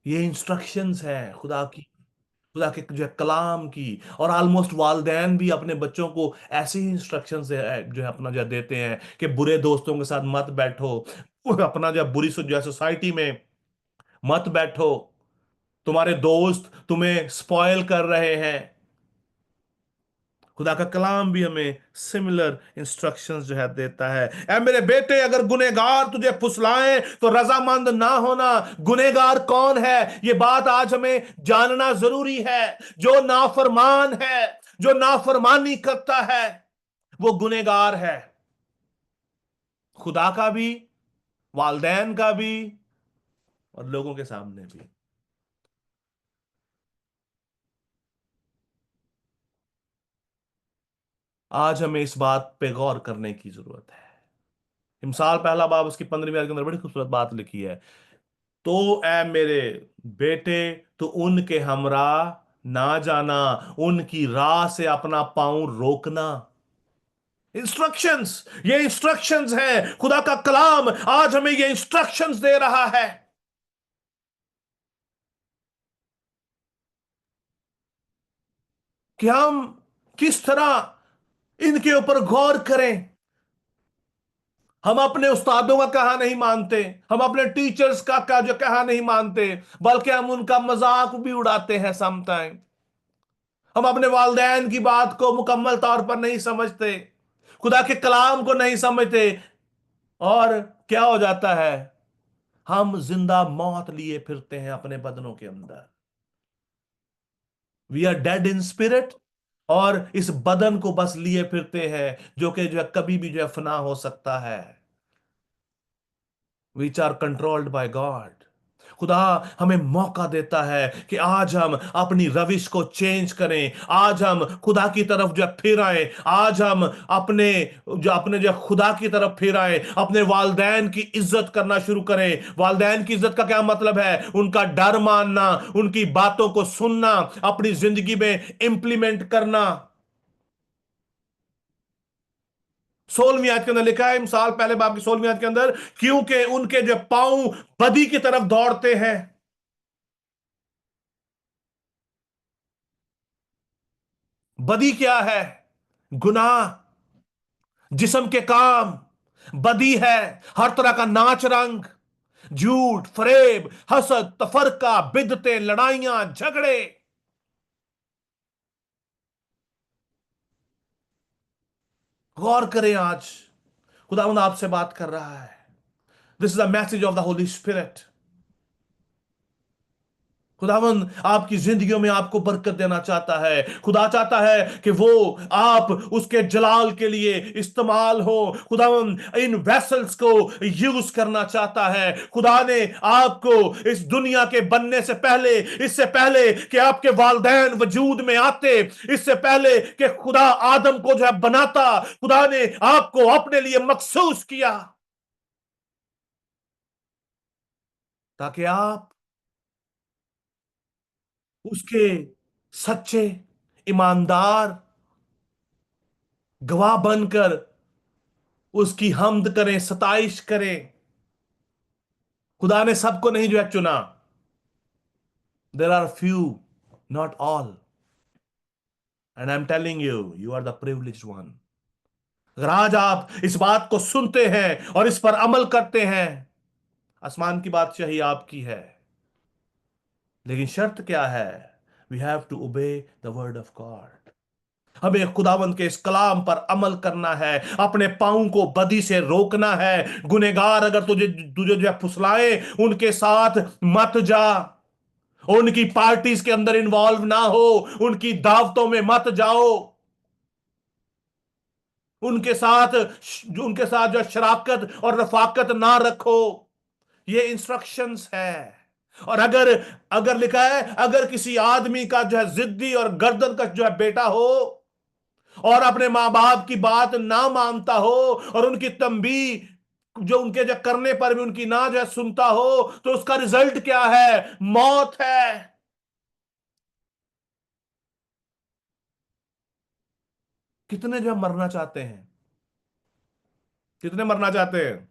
ये इंस्ट्रक्शंस हैं खुदा की, खुदा के जो है कलाम की। और ऑलमोस्ट वालदैन भी अपने बच्चों को ऐसे ही इंस्ट्रक्शंस जो है अपना जो देते हैं कि बुरे दोस्तों के साथ मत बैठो, अपना जो बुरी जो सोसाइटी में मत बैठो, तुम्हारे दोस्त तुम्हें स्पॉइल कर रहे हैं। खुदा का कलाम भी हमें सिमिलर इंस्ट्रक्शंस जो है देता है। ऐ मेरे बेटे, अगर गुनहगार तुझे फुसलाएं तो रजामंद ना होना। गुनहगार कौन है, ये बात आज हमें जानना जरूरी है। जो नाफरमान है, जो नाफरमानी करता है, वो गुनहगार है। खुदा का भी, वालदैन का भी, और लोगों के सामने भी। आज हमें इस बात पे गौर करने की जरूरत है। मिसाल पहला बाब उसकी 15वीं आयत के अंदर बड़ी खूबसूरत बात लिखी है। तो ऐ मेरे बेटे, तो उनके हमरा ना जाना, उनकी राह से अपना पांव रोकना। इंस्ट्रक्शंस, ये इंस्ट्रक्शंस हैं। खुदा का कलाम आज हमें ये इंस्ट्रक्शंस दे रहा है कि हम किस तरह इनके ऊपर गौर करें। हम अपने उस्तादों का कहा नहीं मानते, हम अपने टीचर्स का जो कहा नहीं मानते, बल्कि हम उनका मजाक भी उड़ाते हैं समटाइम। हम अपने वालदैन की बात को मुकम्मल तौर पर नहीं समझते, खुदा के कलाम को नहीं समझते, और क्या हो जाता है, हम जिंदा मौत लिए फिरते हैं अपने बदनों के अंदर। We are dead in spirit, और इस बदन को बस लिए फिरते हैं जो कि जो है कभी भी जो है फना हो सकता है। Which are controlled by God. खुदा हमें मौका देता है कि आज हम अपनी रविश को चेंज करें, आज हम खुदा की तरफ जो फिर आए, आज हम अपने जो खुदा की तरफ फिर आए, अपने वालदैन की इज्जत करना शुरू करें। वालदैन की इज्जत का क्या मतलब है? उनका डर मानना, उनकी बातों को सुनना, अपनी जिंदगी में इंप्लीमेंट करना। 16वीं आयत के अंदर लिखा है, मिसाल पहले बाब की 16वीं आयत के अंदर, क्योंकि उनके जो पांव बदी की तरफ दौड़ते हैं। बदी क्या है? गुनाह, जिस्म के काम, बदी है हर तरह का नाच रंग, झूठ, फरेब, हसद, तफरका, बिदतें, लड़ाइयां, झगड़े। गौर करें, आज खुदावंद आपसे बात कर रहा है। This is the message of the Holi spirit. खुदावंद आपकी जिंदगियों में आपको बरकत देना चाहता है। खुदा चाहता है कि वो आप उसके जलाल के लिए इस्तेमाल हो। खुदावंद इन वेसल्स को यूज करना चाहता है। खुदा ने आपको इस दुनिया के बनने से पहले, इससे पहले कि आपके वालिदैन वजूद में आते, इससे पहले कि खुदा आदम को जो है बनाता, खुदा ने आपको अपने लिए मखसूस किया ताकि आप उसके सच्चे, ईमानदार गवाह बनकर उसकी हमद करें, सताइश करें। खुदा ने सबको नहीं जो है चुना। There are few, not all, and I am telling you, you are the privileged one. अगर आज आप इस बात को सुनते हैं और इस पर अमल करते हैं, आसमान की बादशाही आपकी है। लेकिन शर्त क्या है? We have to obey the word of God. हमें खुदावंद के इस कलाम पर अमल करना है, अपने पांव को बदी से रोकना है। गुनहगार अगर तुझे तुझे जो है फुसलाए, उनके साथ मत जा, उनकी पार्टीज के अंदर इन्वॉल्व ना हो, उनकी दावतों में मत जाओ, उनके साथ जो शराकत और रफाकत ना रखो। ये इंस्ट्रक्शंस है। और अगर अगर लिखा है, अगर किसी आदमी का जो है जिद्दी और गर्दन का जो है बेटा हो और अपने मां बाप की बात ना मानता हो और उनकी तंबी जो उनके जो करने पर भी उनकी ना जो है सुनता हो, तो उसका रिजल्ट क्या है? मौत है। कितने जो है मरना चाहते हैं? कितने मरना चाहते हैं?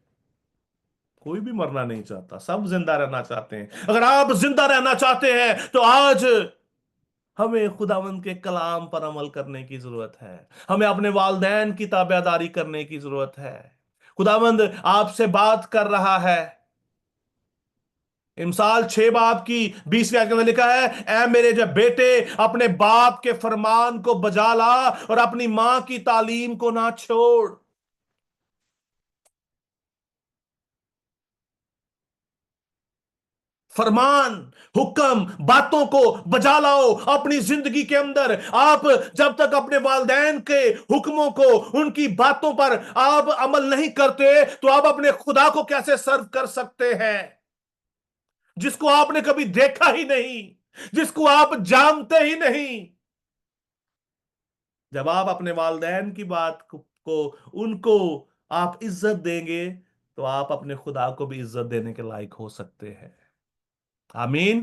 कोई भी मरना नहीं चाहता, सब जिंदा रहना चाहते हैं। अगर आप जिंदा रहना चाहते हैं तो आज हमें खुदावंद के कलाम पर अमल करने की जरूरत है। हमें अपने वालिदैन की ताबेदारी करने की जरूरत है। खुदावंद आपसे बात कर रहा है। इमसाल 6 बाब की 20वीं आयत के अंदर लिखा है, ऐ मेरे जो बेटे, अपने बाप के फरमान को बजा ला और अपनी मां की तालीम को ना छोड़। फरमान, हुक्म, बातों को बजा लाओ अपनी जिंदगी के अंदर। आप जब तक अपने वालिदैन के हुक्मों को, उनकी बातों पर आप अमल नहीं करते, तो आप अपने खुदा को कैसे सर्व कर सकते हैं, जिसको आपने कभी देखा ही नहीं, जिसको आप जानते ही नहीं? जब आप अपने वालिदैन की बात को उनको आप इज्जत देंगे, तो आप अपने खुदा को भी इज्जत देने के लायक हो सकते हैं। आमीन।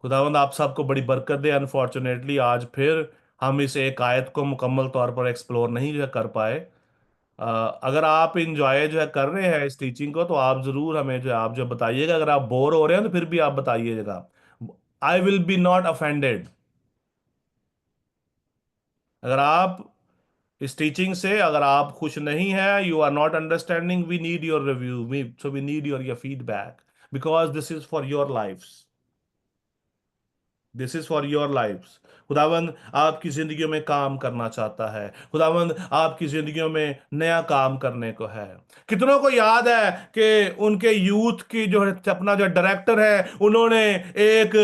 खुदावंद आप सबको बड़ी बरकत दे। अनफॉर्चुनेटली आज फिर हम इस एक आयत को मुकम्मल तौर पर एक्सप्लोर नहीं जो है कर पाए। अगर आप इंजॉय जो है कर रहे हैं इस टीचिंग को, तो आप जरूर हमें जो है आप जो बताइएगा। अगर आप बोर हो रहे हैं तो फिर भी आप बताइएगा। I will be not offended. अगर आप इस टीचिंग से अगर आप खुश नहीं है, you are not understanding, we need your review, we need your feedback, because this is for your lifes. This is for your lifes. खुदावंद आपकी जिंदगियों में काम करना चाहता है। खुदावंद आपकी जिंदगियों में नया काम करने को है। कितनों को याद है कि उनके यूथ की जो है अपना जो डायरेक्टर है, उन्होंने एक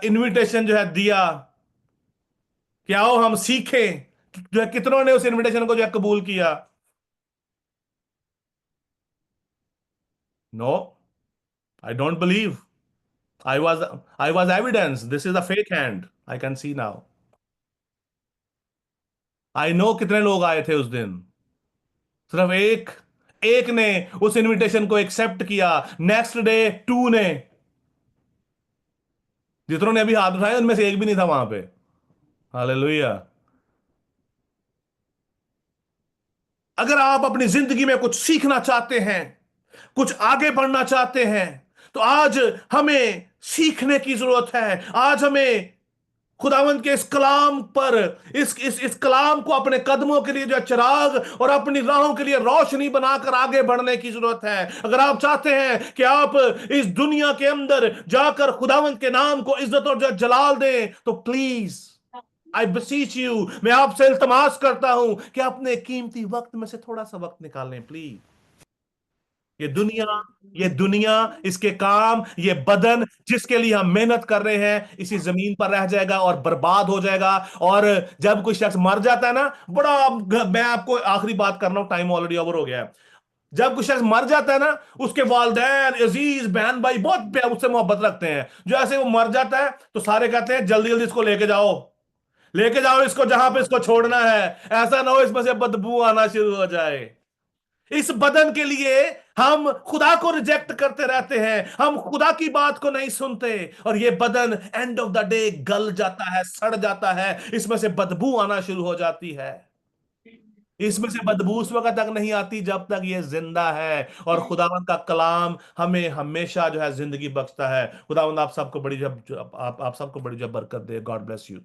इनविटेशन जो है दिया कि आओ हम सीखें। जो है कितनों ने उस इनविटेशन को जो है कबूल किया? No, I don't believe. I was I was evidence. This is a fake hand. I can see now. I know कितने लोग आए थे उस दिन। सिर्फ एक एक ने उस इनविटेशन को एक्सेप्ट किया। नेक्स्ट डे 2 ने। जितनों ने अभी हाथ उठाए उनमें से एक भी नहीं था वहां पे। हालेलुया। अगर आप अपनी जिंदगी में कुछ सीखना चाहते हैं, कुछ आगे बढ़ना चाहते हैं, तो आज हमें सीखने की जरूरत है। आज हमें खुदावंद के इस कलाम पर, इस कलाम को अपने कदमों के लिए जो चिराग और अपनी राहों के लिए रोशनी बनाकर आगे बढ़ने की जरूरत है। अगर आप चाहते हैं कि आप इस दुनिया के अंदर जाकर खुदावंद के नाम को इज्जत और जो जलाल दें, तो प्लीज आई beseech यू, मैं आपसे इल्तमास करता हूं कि अपने कीमती वक्त में से थोड़ा सा वक्त निकालें प्लीज। ये दुनिया, इसके काम, ये बदन जिसके लिए हम मेहनत कर रहे हैं, इसी जमीन पर रह जाएगा और बर्बाद हो जाएगा। और जब कोई शख्स मर जाता है ना, मैं आपको आखिरी बात कर रहा हूं, टाइम ऑलरेडी ओवर हो गया है। जब कोई शख्स मर जाता है ना, उसके वालदैन, अजीज, बहन भाई बहुत प्यार उससे मोहब्बत रखते हैं। जो ऐसे वो मर जाता है तो सारे कहते हैं जल्दी जल्दी इसको लेके जाओ इसको जहां पे इसको छोड़ना है, ऐसा ना हो इसमें से बदबू आना शुरू हो जाए। इस बदन के लिए हम खुदा को रिजेक्ट करते रहते हैं, हम खुदा की बात को नहीं सुनते, और ये बदन एंड ऑफ द डे गल जाता है, सड़ जाता है, इसमें से बदबू आना शुरू हो जाती है। इसमें से बदबू उस वक्त तक नहीं आती जब तक ये जिंदा है, और खुदावंद का कलाम हमें हमेशा जो है जिंदगी बख्शता है। खुदावंद आप सबको बड़ी आप सबको बड़ी जब बरकत दे। God bless you.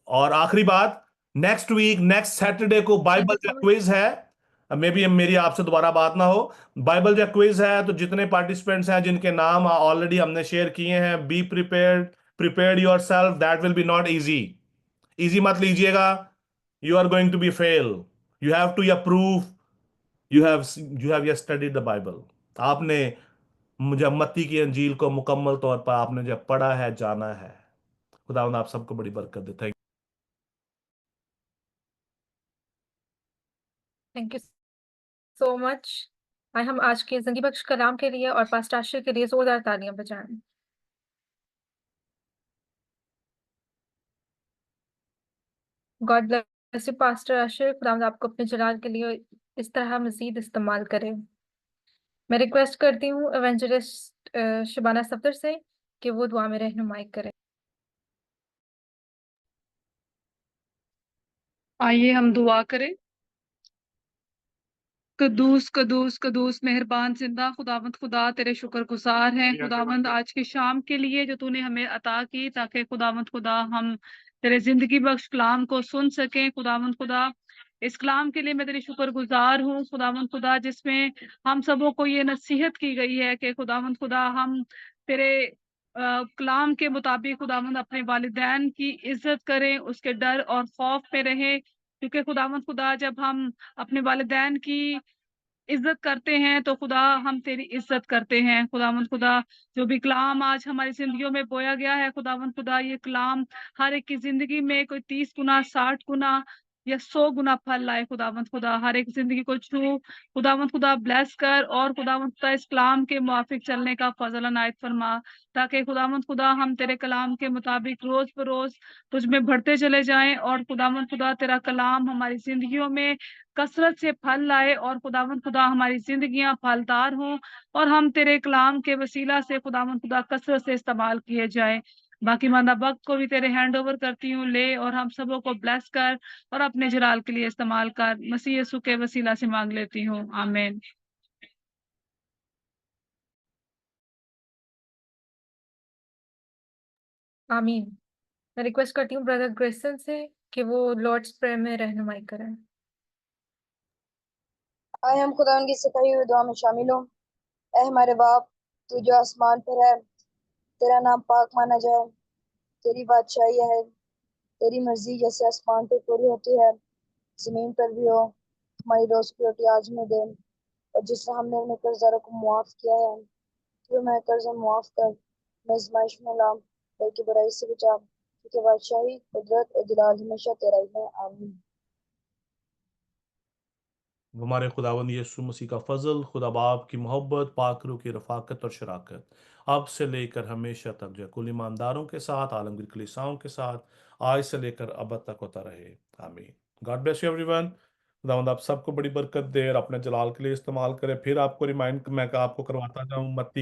और आखिरी बात, नेक्स्ट वीक नेक्स्ट सैटरडे को बाइबल का क्विज है। मे बी मेरी आपसे दोबारा बात ना हो। बाइबल का क्विज है, तो जितने पार्टिसिपेंट्स हैं जिनके नाम ऑलरेडी हमने शेयर किए हैं, be prepared yourself, that will be not easy. Easy मत लीजिएगा, you are going to be fail. You have to prove you have studied the Bible. आपने मुझे मत्ती की अंजील को मुकम्मल तौर पर आपने जब पढ़ा है, जाना है। खुदावंद आप सबको बड़ी बरकत दे। Thank you so much. आए हम आज के जिंदगी बख्श कलाम के लिए और पास्टर आशिर के लिए जोरदार तालियां बजाएं। God bless you pastor Ashir, खुदावंद आपको अपने जलाल के लिए इस तरह मजीद इस्तेमाल करे। मैं रिक्वेस्ट करती हूँ एवेंजलिस्ट शबाना सफदर से कि वो दुआ में रहनुमाई करें। आइए हम दुआ करें। कदूस कदूस कदूस मेहरबान जिंदा खुदावंद खुदा तेरे शुक्रगुजार हैं खुदावंद आज की शाम के लिए जो तूने हमें अता की, ताकि खुदावंद खुदा हम तेरे जिंदगी बख्श कलाम को सुन सकें। खुदावंद खुदा इस कलाम के लिए मैं तेरी शुक्रगुजार हूँ खुदावंद खुदा, जिसमें हम सबों को ये नसीहत की गई है कि खुदावंद खुदा हम तेरे कलाम के मुताबिक खुदावंद अपने वालिदैन की इज्जत करें, उसके डर और खौफ में रहें। क्योंकि खुदावंद खुदा जब हम अपने वालिदैन की इज्जत करते हैं तो खुदा हम तेरी इज्जत करते हैं। खुदावंद खुदा जो भी कलाम आज हमारी जिंदगियों में बोया गया है खुदावंद खुदा, ये कलाम हर एक की जिंदगी में कोई 30 गुना 60 गुना या 100 गुना फल लाए। खुदावंद खुदा हर एक जिंदगी को छू खुदावंद खुदा ब्लेस कर, और खुदावंद खुदा इस कलाम के मुआफिक चलने का फजल अनायत फरमा, ताकि खुदावंद खुदा हम तेरे कलाम के मुताबिक रोज बरोज तुझ में बढ़ते चले जाएं, और खुदावंद खुदा तेरा कलाम हमारी जिंदगियों में कसरत से फल लाए, और खुदावंद खुदा हमारी जिंदगियां फलदार हों, और हम तेरे कलाम के वसीला से खुदावंद खुदा कसरत से इस्तेमाल किए जाएं। बाकी मांदा वक्त को भी तेरे हैंड ओवर करती हूँ, ले और हम सबों को ब्लेस कर और अपने जलाल के लिए इस्तेमाल कर। मसीह यीशु के वसीला से मांग लेती हूँ, आमीन। आमीन। मैं रिक्वेस्ट करती हूँ ब्रदर ग्रेसन से कि वो लॉर्ड्स प्रेयर में रहनुमाई करें। आए हम खुदा उनकी सिखाई हुई दुआ में शामिल हो। ऐ हमारे बाप, तू जो आसमान पर है, तेरा नाम पाक माना जाए, तेरी बादशाही है, तेरी मर्जी जैसे आसमान पर पूरी होती है जमीन पर भी हो। हमारी रोज की रोटी आज हमें दे, और जिस तरह हमने अपने कर्जदारों को मुआफ किया है, तो हमें कर्ज मुआफ कर, मैं आजमाइश में ला, बल्कि बुराई से बचा, क्योंकि बादशाही, कुदरत और जलाल हमेशा तेरा ही है, आमीन। हमारे खुदावंद यीशु मसीह का फजल, खुदा बाप की मोहब्बत, पाक रूह की रफाकत और शराकत अब से लेकर हमेशा तक जो कुल ईमानदारों के साथ, आलमगीर कलीसियाओं के साथ, आज से लेकर अब तक होता रहे, आमीन। God bless you everyone. खुदावंद आप सबको बड़ी बरकत दे और अपने जलाल के लिए इस्तेमाल करे। फिर आपको रिमाइंड मैं आपको करवाता जाऊं, मत्ती